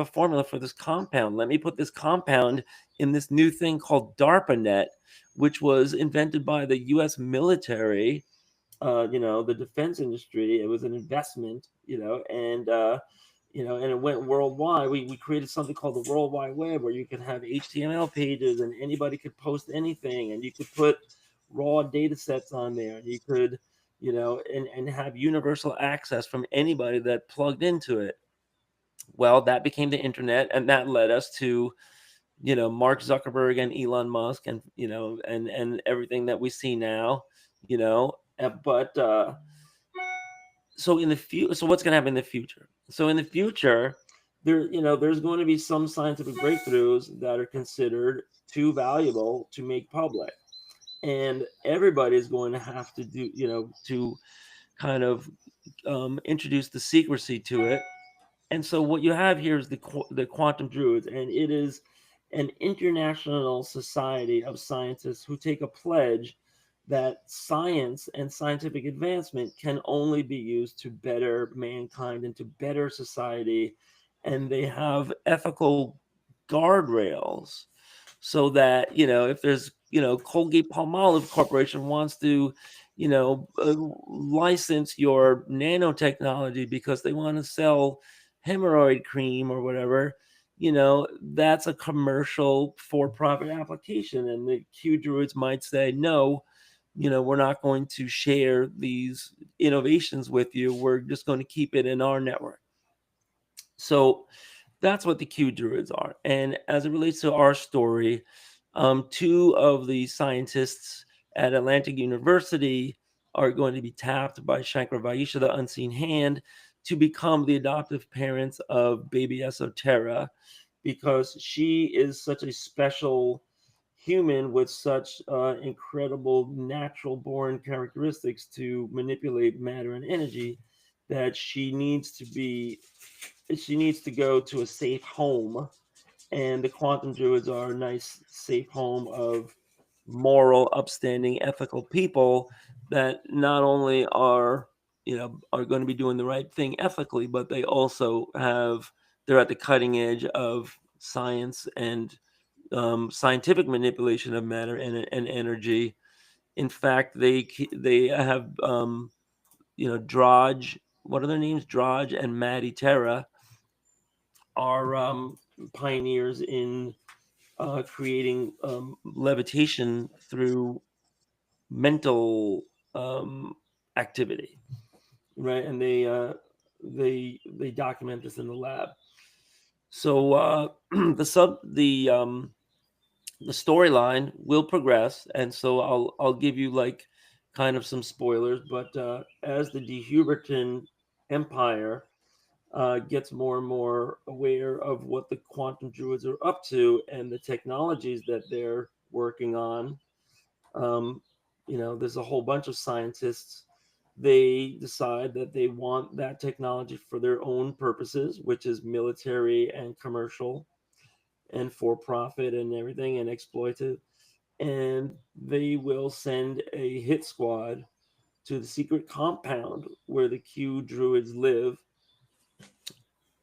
formula for this compound. Let me put this compound in this new thing called DARPANET, which was invented by the U.S. military, the defense industry. It was an investment, and it went worldwide. We created something called the World Wide Web, where you could have HTML pages and anybody could post anything, and you could put raw data sets on there, and you could, and have universal access from anybody that plugged into it. Well, that became the internet, and that led us to Mark Zuckerberg and Elon Musk, and and everything that we see now. But so in the future, so what's going to happen in the future? So in the future, there's going to be some scientific breakthroughs that are considered too valuable to make public, and everybody is going to have to do to kind of introduce the secrecy to it. And so what you have here is the quantum druids, and it is an international society of scientists who take a pledge that science and scientific advancement can only be used to better mankind and to better society. And they have ethical guardrails so that, if there's, Colgate Palmolive Corporation wants to, license your nanotechnology because they want to sell hemorrhoid cream or whatever, that's a commercial for-profit application. And the Q Druids might say, no, we're not going to share these innovations with you. We're just going to keep it in our network. So that's what the Q Druids are. And as it relates to our story, two of the scientists at Atlantic University are going to be tapped by Shankar Vaisha, the unseen hand, to become the adoptive parents of baby Esoterra, because she is such a special human with such incredible natural born characteristics to manipulate matter and energy that she needs to go to a safe home, and the quantum druids are a nice safe home of moral, upstanding, ethical people that not only are going to be doing the right thing ethically, but they also they're at the cutting edge of science and scientific manipulation of matter and energy. In fact, they have Draj. What are their names? Draj and Maddie Terra are pioneers in creating levitation through mental activity, right? And they document this in the lab. So the storyline will progress, and so I'll give you like kind of some spoilers. But as the Dehuberton Empire gets more and more aware of what the quantum druids are up to and the technologies that they're working on, um, there's a whole bunch of scientists. They decide that they want that technology for their own purposes, which is military and commercial and for profit and everything and exploitive. And they will send a hit squad to the secret compound where the Q druids live.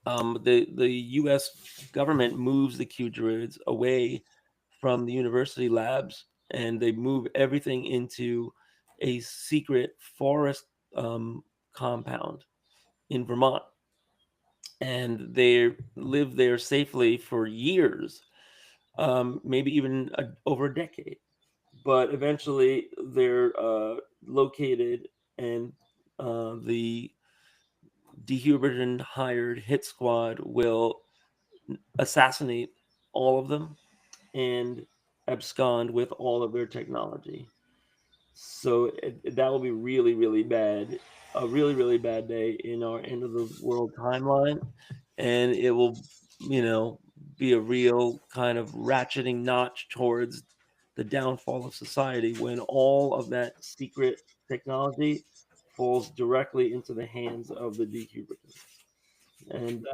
The U.S. government moves the Q Druids away from the university labs, and they move everything into a secret forest compound in Vermont, and they live there safely for years, maybe even over a decade. But eventually, they're located, and the Dehuberton hired hit squad will assassinate all of them and abscond with all of their technology. So that will be really, really bad, a really, really bad day in our end of the world timeline. And it will, be a real kind of ratcheting notch towards the downfall of society when all of that secret technology falls directly into the hands of the Dehubertans. And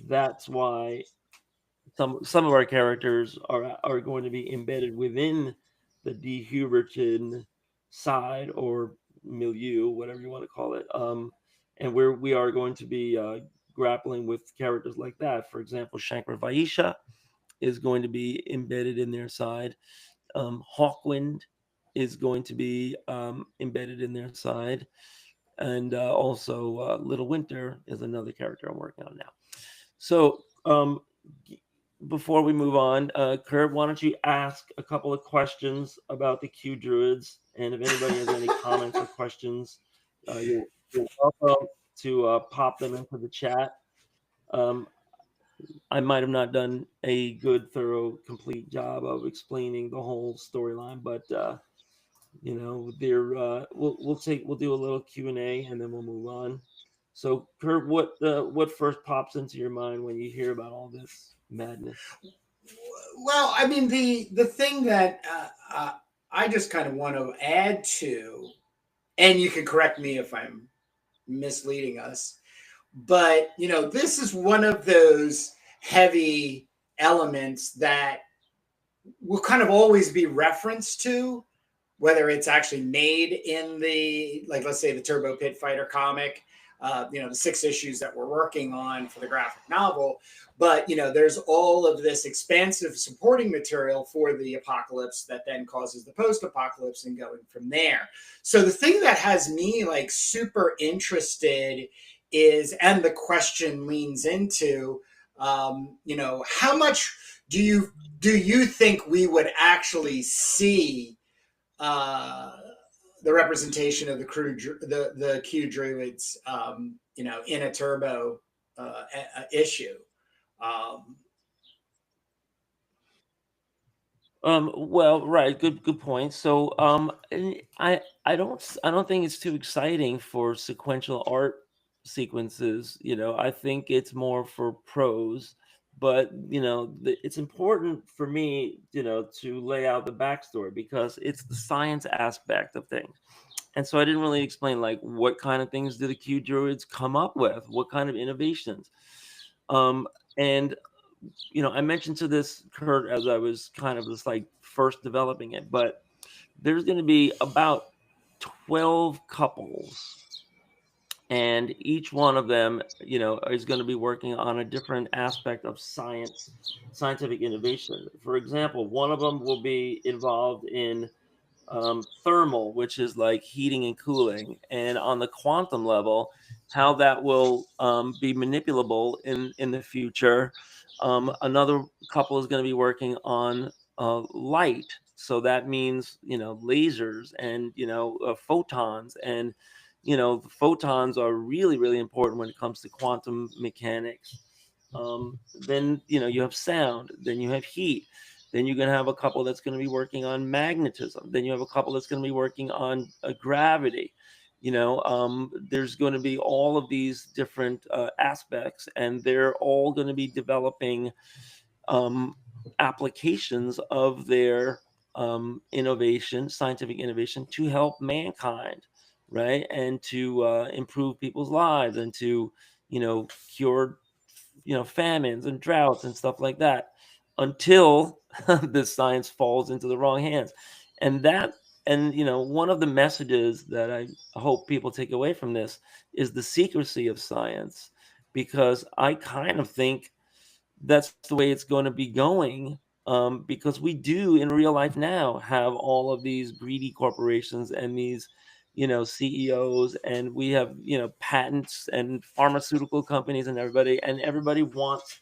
that's why some of our characters are going to be embedded within the Dehuberton side or milieu, whatever you want to call it. And where we are going to be grappling with characters like that. For example, Shankar Vaisha is going to be embedded in their side. Hawkwind is going to be embedded in their side. And also Little Winter is another character I'm working on now. So before we move on, Kurt, why don't you ask a couple of questions about the Q Druids? And if anybody has any comments or questions, you're welcome to pop them into the chat. I might have not done a good, thorough, complete job of explaining the whole storyline, but we'll do a little Q&A and then we'll move on. So, Kurt, what first pops into your mind when you hear about all this madness? Well, I mean, the thing that I just kind of want to add to, and you can correct me if I'm misleading us, but this is one of those heavy elements that will kind of always be referenced to, whether it's actually made in the, like, let's say the Turbo Pit Fighter comic, the 6 issues that we're working on for the graphic novel. But there's all of this expansive supporting material for the apocalypse that then causes the post-apocalypse and going from there. So the thing that has me like super interested is, and the question leans into, how much do you think we would actually see the representation of the Q Druids, in a Turbo issue? Well, right, good point. So, I don't think it's too exciting for sequential art sequences. I think it's more for prose, but it's important for me, to lay out the backstory because it's the science aspect of things. And so I didn't really explain like what kind of things do the Q Druids come up with, what kind of innovations. And I mentioned to this Kurt as I was kind of just like first developing it, but there's going to be about 12 couples, and each one of them, is going to be working on a different aspect of scientific innovation. For example, one of them will be involved in thermal, which is like heating and cooling, and on the quantum level, how that will be manipulable in the future. Another couple is going to be working on light, so that means lasers and photons, and the photons are really really important when it comes to quantum mechanics. Then you have sound, then you have heat, then you're going to have a couple that's going to be working on magnetism. Then you have a couple that's going to be working on gravity. There's going to be all of these different aspects, and they're all going to be developing applications of their scientific innovation to help mankind, right? And to improve people's lives and to, cure, famines and droughts and stuff like that until the science falls into the wrong hands. And one of the messages that I hope people take away from this is the secrecy of science, because I kind of think that's the way it's going to be going, because we do in real life now have all of these greedy corporations and these CEOs, and we have patents and pharmaceutical companies, and everybody wants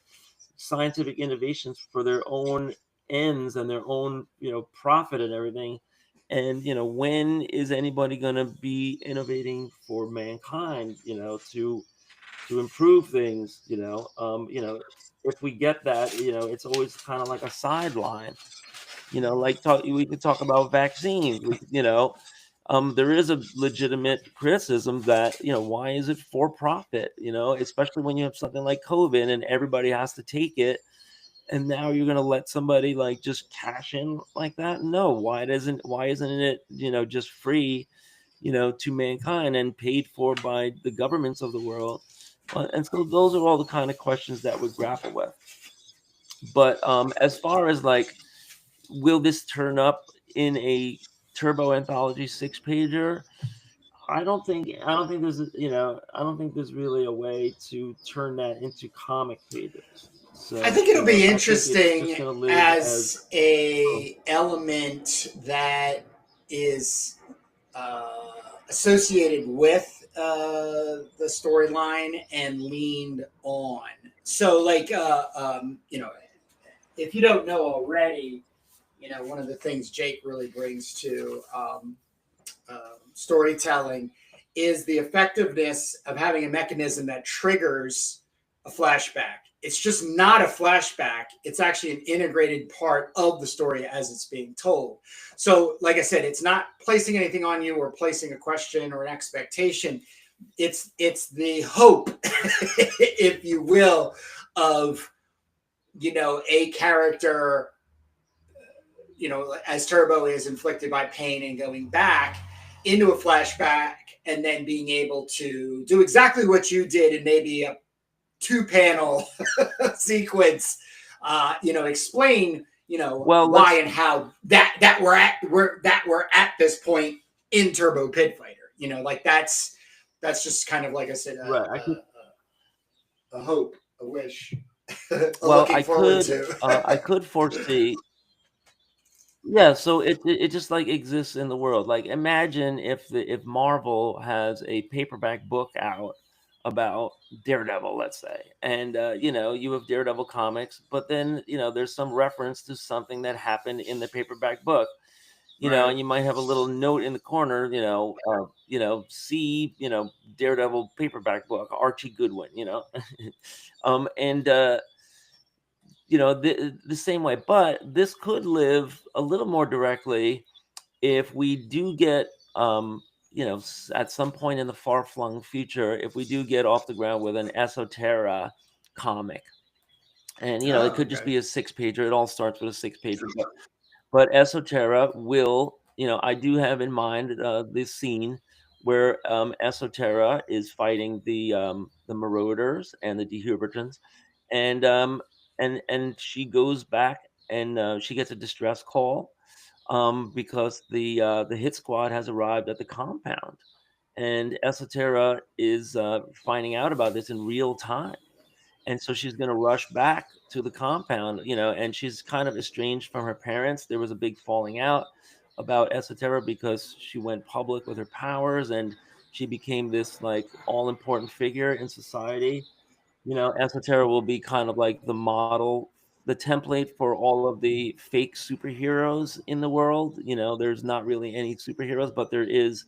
scientific innovations for their own ends and their own profit and everything. And when is anybody going to be innovating for mankind, to improve things? If we get that, it's always kind of like a sideline. We could talk about vaccines. There is a legitimate criticism that why is it for profit? Especially when you have something like COVID and everybody has to take it, and now you're going to let somebody like just cash in like that? No, why isn't it just free to mankind and paid for by the governments of the world? And so those are all the kind of questions that we grapple with. But as far as like, will this turn up in a Turbo Anthology 6-pager? I don't think there's really a way to turn that into comic pages. So I think it'll be I think it's just interesting gonna live as a element that is associated with the storyline and leaned on. So, like, if you don't know already, one of the things Jake really brings to storytelling is the effectiveness of having a mechanism that triggers a flashback. It's just not a flashback. It's actually an integrated part of the story as it's being told. So, like I said, it's not placing anything on you or placing a question or an expectation. It's the hope, if you will, of a character, as Turbo is inflicted by pain and going back into a flashback, and then being able to do exactly what you did in maybe a 2-panel sequence, explain, why and how that we're at this point in Turbo Pit Fighter. Like That's just kind of like I said, Right. I could. a hope, a wish, a Well, looking forward to. I could foresee. Yeah, so it just like exists in the world. Like imagine if Marvel has a paperback book out about Daredevil, let's say, and you have Daredevil comics, but then there's some reference to something that happened in the paperback book, Right. and you might have a little note in the corner, see, Daredevil paperback book, Archie Goodwin, and the same way. But this could live a little more directly if we do get at some point in the far-flung future, if we do get off the ground with an Esoterra comic. And it Oh, could just okay. be a six-pager. It all starts with a six-pager, but Esoterra will, I do have in mind this scene where Esoterra is fighting the Marauders and the Dehubertans, and she goes back, and she gets a distress call because the hit squad has arrived at the compound, and Esoterra is finding out about this in real time, and so she's going to rush back to the compound, and she's kind of estranged from her parents. There was a big falling out about Esoterra because she went public with her powers, and she became this like all important figure in society. Esoterra will be kind of like the model, the template for all of the fake superheroes in the world. There's not really any superheroes, but there is,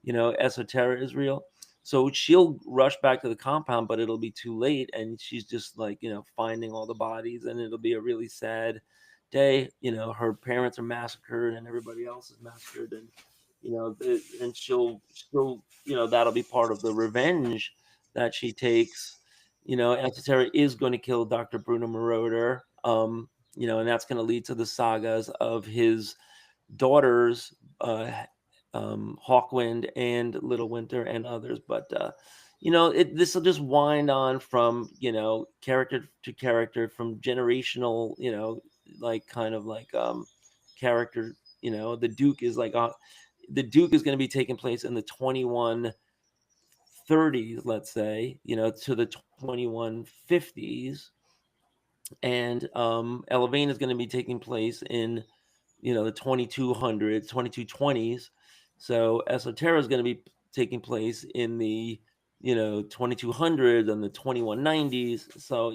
Esoterra is real. So she'll rush back to the compound, but it'll be too late. And she's just like, finding all the bodies, and it'll be a really sad day. Her parents are massacred and everybody else is massacred. And, and she'll, that'll be part of the revenge that she takes. Esoterra is going to kill Dr. Bruno Marauder. And that's going to lead to the sagas of his daughters, Hawkwind and Little Winter and others. But this will just wind on from character to character, from generational, like kind of like character. The Duke is like the Duke is going to be taking place in the 2130s, let's say, to the 2150s, and Elevane is going to be taking place in the 2200s, 2220s. So Esoterra is going to be taking place in the 2200s and the 2190s. So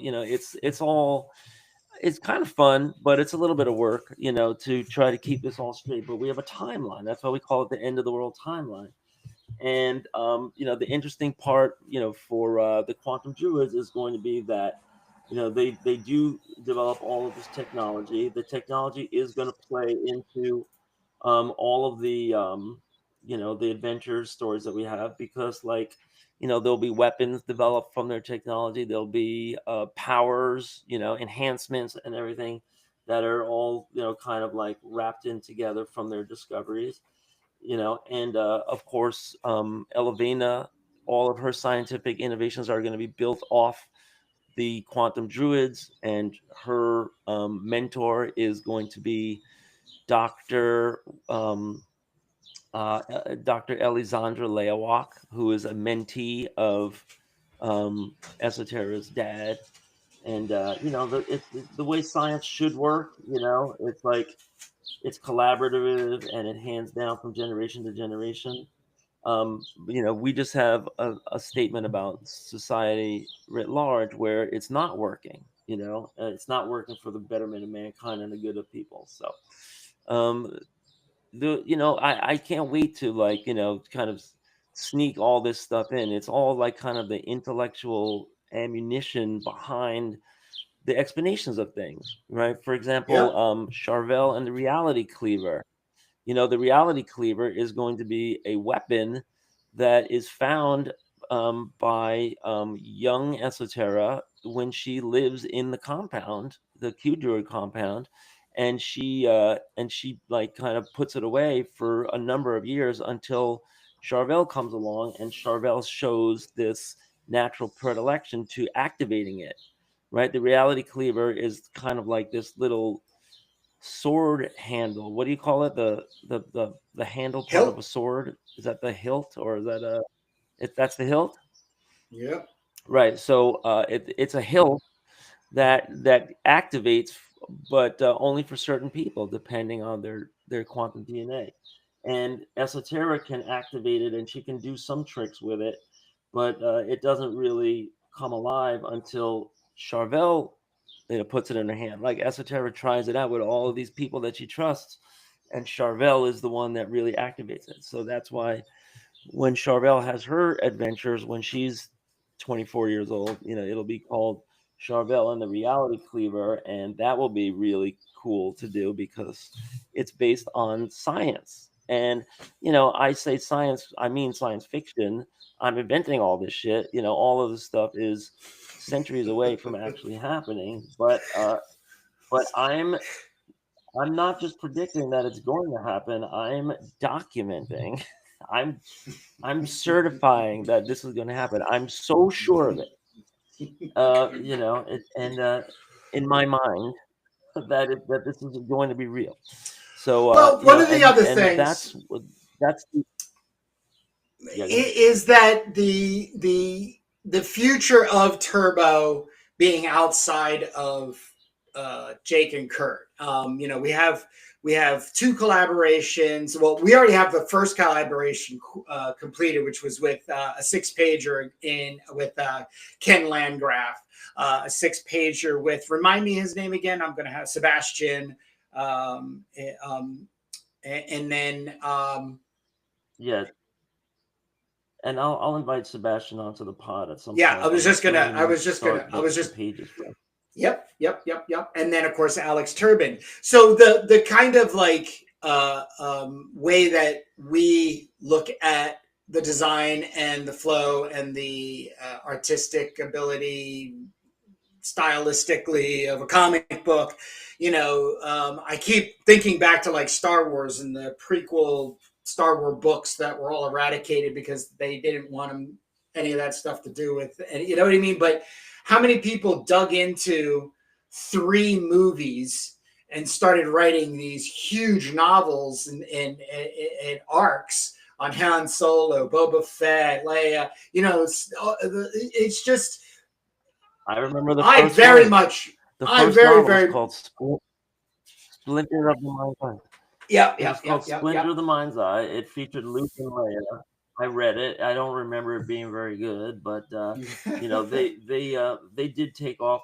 it's kind of fun, but it's a little bit of work, to try to keep this all straight. But we have a timeline. That's why we call it the end of the world timeline. And the interesting part, for the quantum druids is going to be that they do develop all of this technology. The technology is going to play into all of the the adventure stories that we have, because like there'll be weapons developed from their technology. There'll be powers, enhancements and everything that are all kind of like wrapped in together from their discoveries. And of course, Elevena, all of her scientific innovations are going to be built off the quantum druids, and her mentor is going to be Dr. Dr. Elisandra Leawak, who is a mentee of Esoterra's dad. And the way science should work. It's like it's collaborative and it hands down from generation to generation. We just have a statement about society writ large where it's not working. It's not working for the betterment of mankind and the good of people. So, um, I can't wait to like kind of sneak all this stuff in. It's all like kind of the intellectual ammunition behind the explanations of things, right? For example, Yep. Charvel and the Reality Cleaver. The Reality Cleaver is going to be a weapon that is found by young Esoterra when she lives in the compound, the Q Druid compound, and she like kind of puts it away for a number of years until Charvel comes along, and Charvel shows this natural predilection to activating it. Right, the Reality Cleaver is kind of like this little sword handle. What do you call it? The handle part of Hilt. a sword? Is that the hilt, or is that a That's the hilt, Yep. right? So it's a hilt that activates, but only for certain people, depending on their quantum DNA. And Esoteric can activate it, and she can do some tricks with it, but it doesn't really come alive until Charvel, puts it in her hand. Like Esoteric tries it out with all of these people that she trusts, and Charvel is the one that really activates it. So that's why when Charvel has her adventures when she's 24 years old, it'll be called Charvel and the Reality Cleaver, and that will be really cool to do because it's based on science. And I say science, I mean science fiction. I'm inventing all this shit. All of this stuff is centuries away from actually happening, but I'm not just predicting that it's going to happen. I'm documenting. I'm certifying that this is going to happen. I'm so sure of it. In my mind that this is going to be real. So Well, one of the other and things that's is that the future of Turbo being outside of Jake and Kurt. We have two collaborations. Well, we already have the first collaboration completed, which was with a 6-pager with Ken Landgraf, a 6-pager with, remind me his name again. I'm going to have Sebastian, and then yeah. And I'll invite Sebastian onto the pod at some yeah, point. I was just gonna. pages. Yep. And then of course Alex Turbin. So the kind of like way that we look at the design and the flow and the artistic ability stylistically of a comic book, I keep thinking back to like Star Wars and the prequel Star Wars books that were all eradicated because they didn't want any of that stuff to do with, and you know what I mean? But how many people dug into 3 movies and started writing these huge novels and arcs on Han Solo, Boba Fett, Leia? It's just. I remember the I first very one. much. The I first very, novel very. was called Splinter of the Mind's Eye. Yeah. It was called Splinter of the Mind's Eye. It featured Luke and Leia. I read it. I don't remember it being very good, but they did take off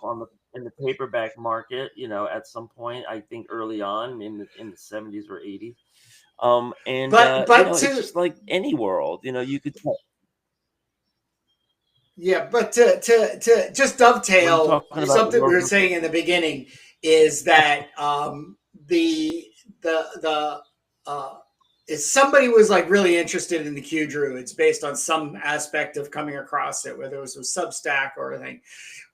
in the paperback market. At some point, I think early on in the 70s or 80s. It's just like any world. You could. Yeah, but to just dovetail something we were saying in the beginning is that if somebody was like really interested in the Q Druids based on some aspect of coming across it, whether it was a Substack or anything,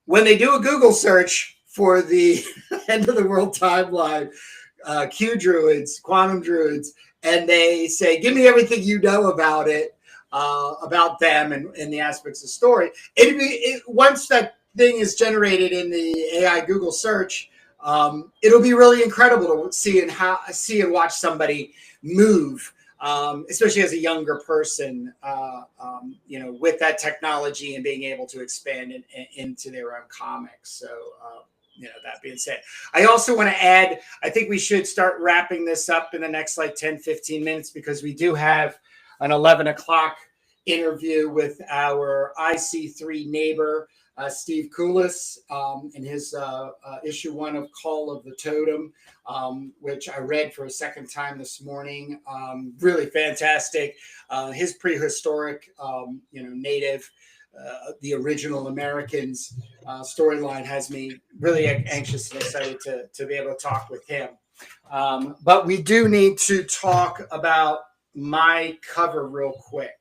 when they do a Google search for the end of the world timeline, Q Druids, Quantum Druids, and they say, "Give me everything you know about it." About them and the aspects of story. Once that thing is generated in the AI Google search, it'll be really incredible to see and watch somebody move, especially as a younger person, with that technology and being able to expand into their own comics. So. That being said, I also want to add, I think we should start wrapping this up in the next 10, 15 minutes because we do have an 11 o'clock interview with our IC3 neighbor, Steve Koulis, in his issue 1 of Call of the Totem, which I read for a second time this morning. Really fantastic. His prehistoric, native, the original Americans storyline has me really anxious and excited to be able to talk with him. But we do need to talk about my cover real quick.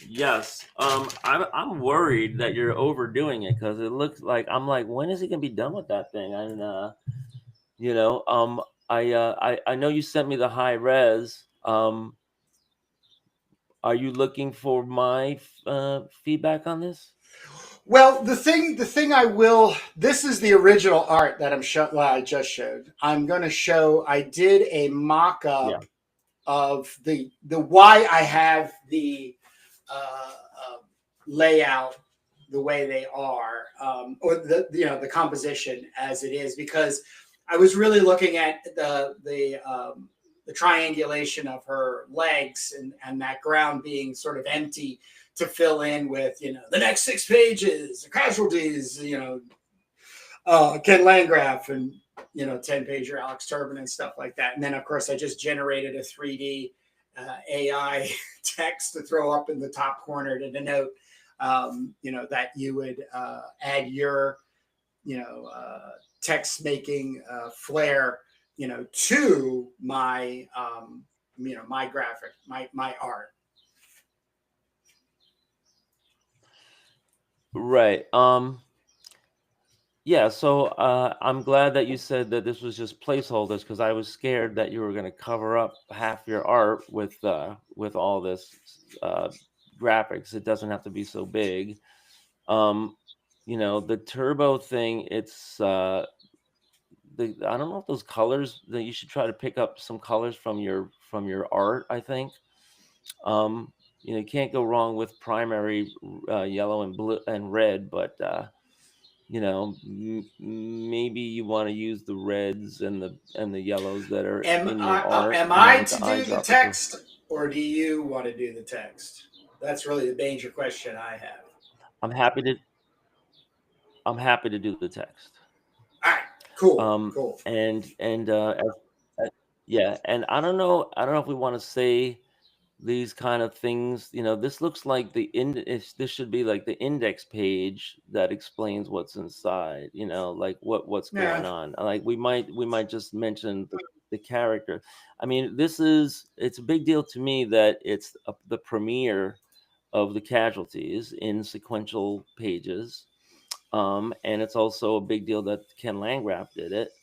Yes, I'm worried that you're overdoing it because it looks like I'm like, when is he gonna be done with that thing? And I know you sent me the high res. Are you looking for my feedback on this? Well, the thing I will. This is the original art that I just showed. I'm going to show. I did a mock-up of the why I have the uh, layout the way they are, or the composition as it is, because I was really looking at the triangulation of her legs, and that ground being sort of empty to fill in with the next 6 pages, casualties, Ken Landgraf, and 10-pager Alex Turbin and stuff like that. And then of course I just generated a 3D AI text to throw up in the top corner to denote that you would add your text making flair to my my graphic, my art. Right. Yeah, so I'm glad that you said that this was just placeholders, because I was scared that you were going to cover up half your art with all this graphics. It doesn't have to be so big. The turbo thing, it's I don't know if those colors, that you should try to pick up some colors from your art, I think. You can't go wrong with primary yellow and blue and red, but maybe you want to use the reds and the yellows that are in your art. Am I With to the do the eyedropper. text, or do you want to do the text? That's really the major question I have. I'm happy to. I'm happy to do the text. All right, cool, cool. And yeah, and I don't know. If we want to say these kind of things. This looks like this should be like the index page that explains what's inside. Like what's Yeah. going on. Like we might just mention the character. I mean, it's a big deal to me that it's the premiere of the casualties in sequential pages. And it's also a big deal that Ken Landgraf did it.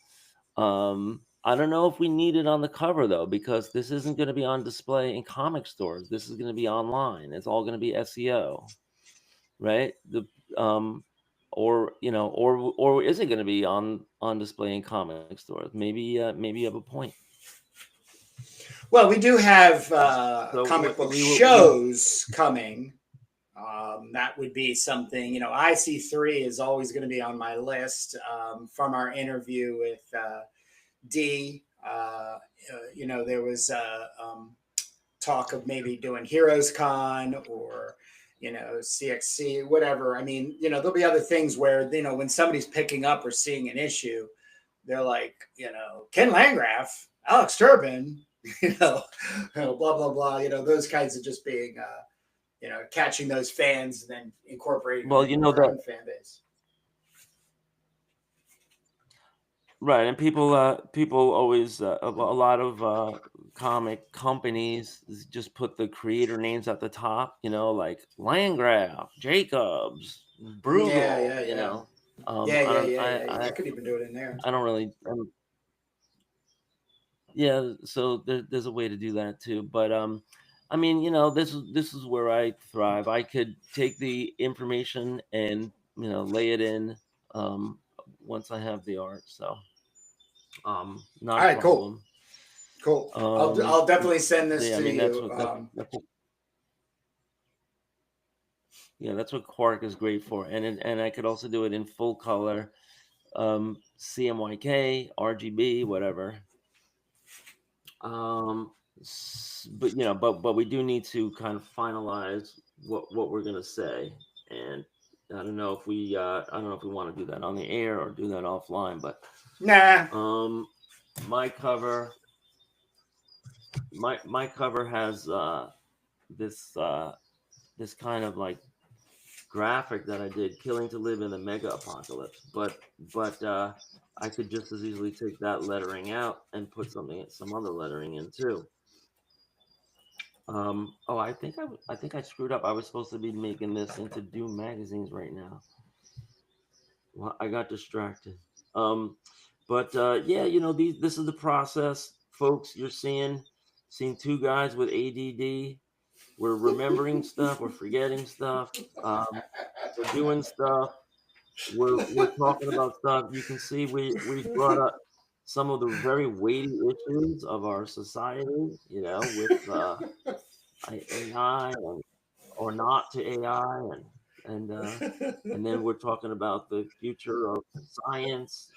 I don't know if we need it on the cover though, because this isn't going to be on display in comic stores. This is going to be online. It's all going to be SEO, right? Or is it going to be on display in comic stores? Maybe you have a point. Well, we do have So comic book we shows coming. That would be something. IC3 is always going to be on my list from our interview with D. There was talk of maybe doing Heroes Con or CXC, whatever. I mean, there'll be other things where when somebody's picking up or seeing an issue, they're like, Ken Landgraf, Alex Turbin, blah blah blah. Those kinds of just being, catching those fans and then incorporating them into their own fan base. Right, and people always a lot of comic companies just put the creator names at the top, like Landgraf, Jacobs, Bruegel. Yeah. I could even do it in there. I don't really. Yeah, so there's a way to do that too, but I mean, this is where I thrive. I could take the information and lay it in once I have the art. So. Not all right, a problem. Cool. I'll definitely send this to you. That's what Quark is great for, and I could also do it in full color, CMYK, RGB, whatever. But we do need to kind of finalize what we're gonna say, and I don't know if we want to do that on the air or do that offline, but nah. My cover has this kind of like graphic that I did, Killing to Live in the Mega Apocalypse, but I could just as easily take that lettering out and put some other lettering in too. I think I screwed up. I was supposed to be making this into Doom magazines right now. Well, I got distracted. But this is the process, folks. You're seeing two guys with ADD. We're remembering stuff. We're forgetting stuff. We're doing stuff. We're talking about stuff. You can see we've brought up some of the very weighty issues of our society, with AI or not to AI, and uh, and then we're talking about the future of science.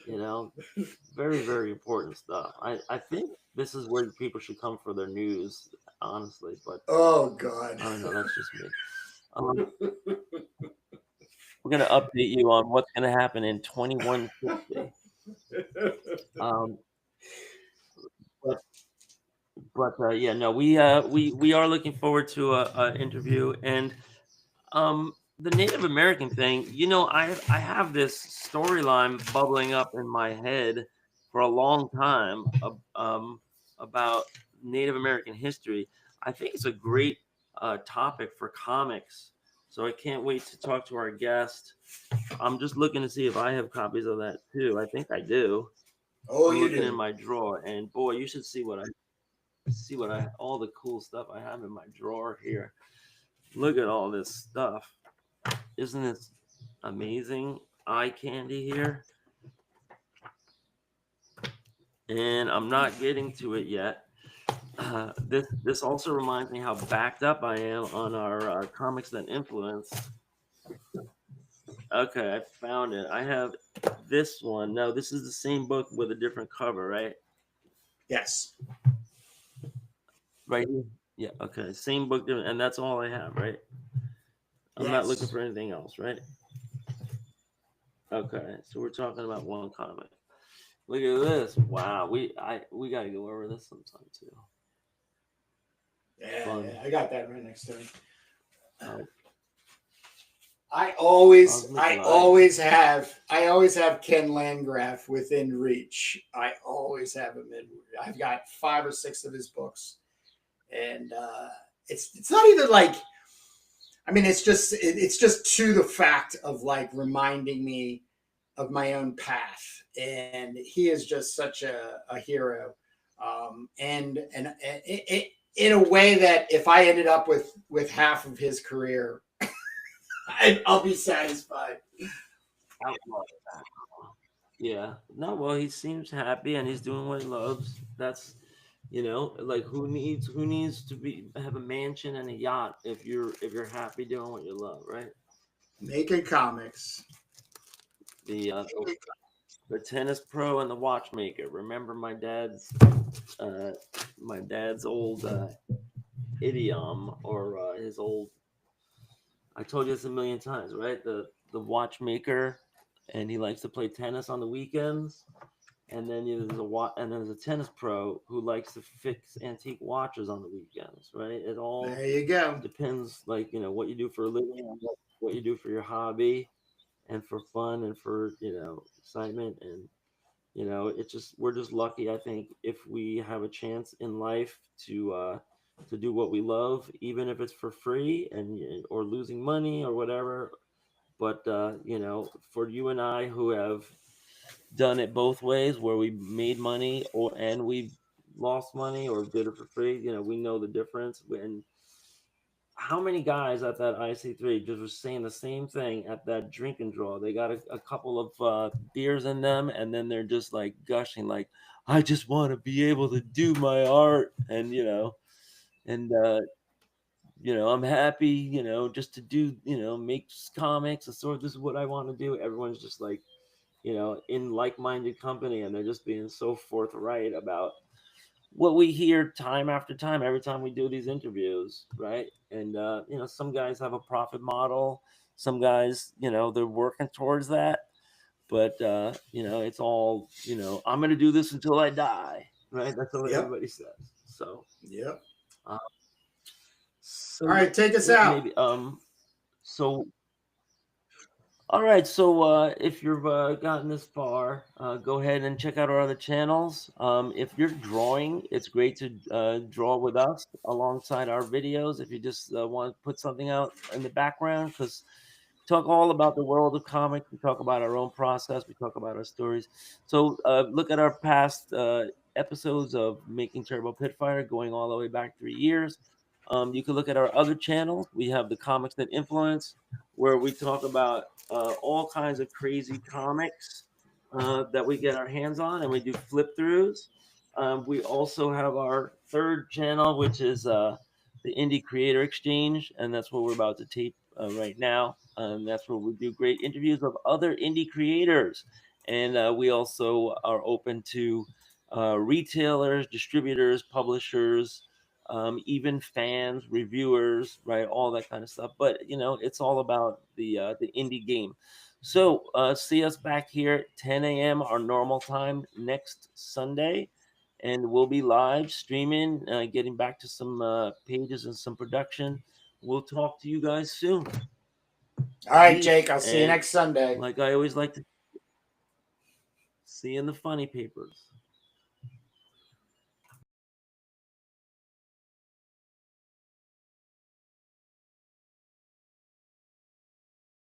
Very very important stuff. I think this is where people should come for their news, honestly. But Oh God. I don't know. That's just me. Um, we're gonna update you on what's gonna happen in 2160. Um, but yeah, no, we are looking forward to a interview. And the Native American thing, I have this storyline bubbling up in my head for a long time, about Native American history. I think it's a great topic for comics. So I can't wait to talk to our guest. I'm just looking to see if I have copies of that too. I think I do. Oh, I'm you looking in do. my drawer, and boy, you should see all the cool stuff I have in my drawer here. Look at all this stuff. Isn't this amazing eye candy here? And I'm not getting to it yet. This also reminds me how backed up I am on our comics that influence. Okay, I found it. I have this one. No, this is the same book with a different cover, right? Yes. Right here. Yeah. Okay. Same book, and that's all I have, right? I'm not looking Yes. for anything else, right? Okay. So we're talking about one comic. Look at this! Wow, we got to go over this sometime too. Yeah, Fun. yeah, I got that right next to me. Oh, I always, Cosmic I Light. always have, I always have Ken Landgraf within reach. I always have him in. I've got 5 or 6 of his books, and it's not even like. I mean, it's just to the fact of like reminding me of my own path, and he is just such a hero, and in a way that if I ended up with half of his career, I'll be satisfied. I love that. Yeah. No, well, he seems happy and he's doing what he loves. That's like who needs to be have a mansion and a yacht if you're happy doing what you love, right? Making comics. The uh, the tennis pro and the watchmaker. Remember uh my dad's old idiom, or his old. I told you this a million times, right? The watchmaker, and he likes to play tennis on the weekends. And then there's a tennis pro who likes to fix antique watches on the weekends, right? It all There you go. depends, like what you do for a living, and what you do for your hobby, and for fun, and for excitement. And it's just we're just lucky, I think, if we have a chance in life to do what we love, even if it's for free and or losing money or whatever. But for you and I, who have done it both ways, where we made money and we lost money, or did it for free, we know the difference. And how many guys at that IC3 just were saying the same thing at that drink and draw? They got a couple of beers in them, and then they're just like gushing, like, I just want to be able to do my art, and and I'm happy, just to do, make comics, and sort of this is what I want to do. Everyone's just like, in like-minded company, and they're just being so forthright about what we hear time after time, every time we do these interviews, right? And some guys have a profit model, some guys, they're working towards that, but it's all, I'm going to do this until I die, right? That's what Yep. everybody says. So Yep. uh, All so right, take us yeah, out. maybe so all right, so if you've gotten this far, go ahead and check out our other channels. If you're drawing, it's great to draw with us alongside our videos. If you just want to put something out in the background, because we talk all about the world of comics. We talk about our own process. We talk about our stories. So look at our past episodes of Making Terrible Pitfire, going all the way back 3 years. You can look at our other channels. We have the Comics That Influence, where we talk about all kinds of crazy comics. that we get our hands on, and we do flip throughs. We also have our third channel, which is the Indie Creator Exchange, and that's what we're about to tape right now. That's where we do great interviews of other indie creators, and we also are open to retailers, distributors, publishers, even fans, reviewers, right? All that kind of stuff. But it's all about the indie game. So see us back here at 10 a.m. our normal time next Sunday, and we'll be live streaming, getting back to some pages and some production. We'll talk to you guys soon. All right, Peace, Jake. I'll see you and next Sunday. like I always like to see you in the funny papers.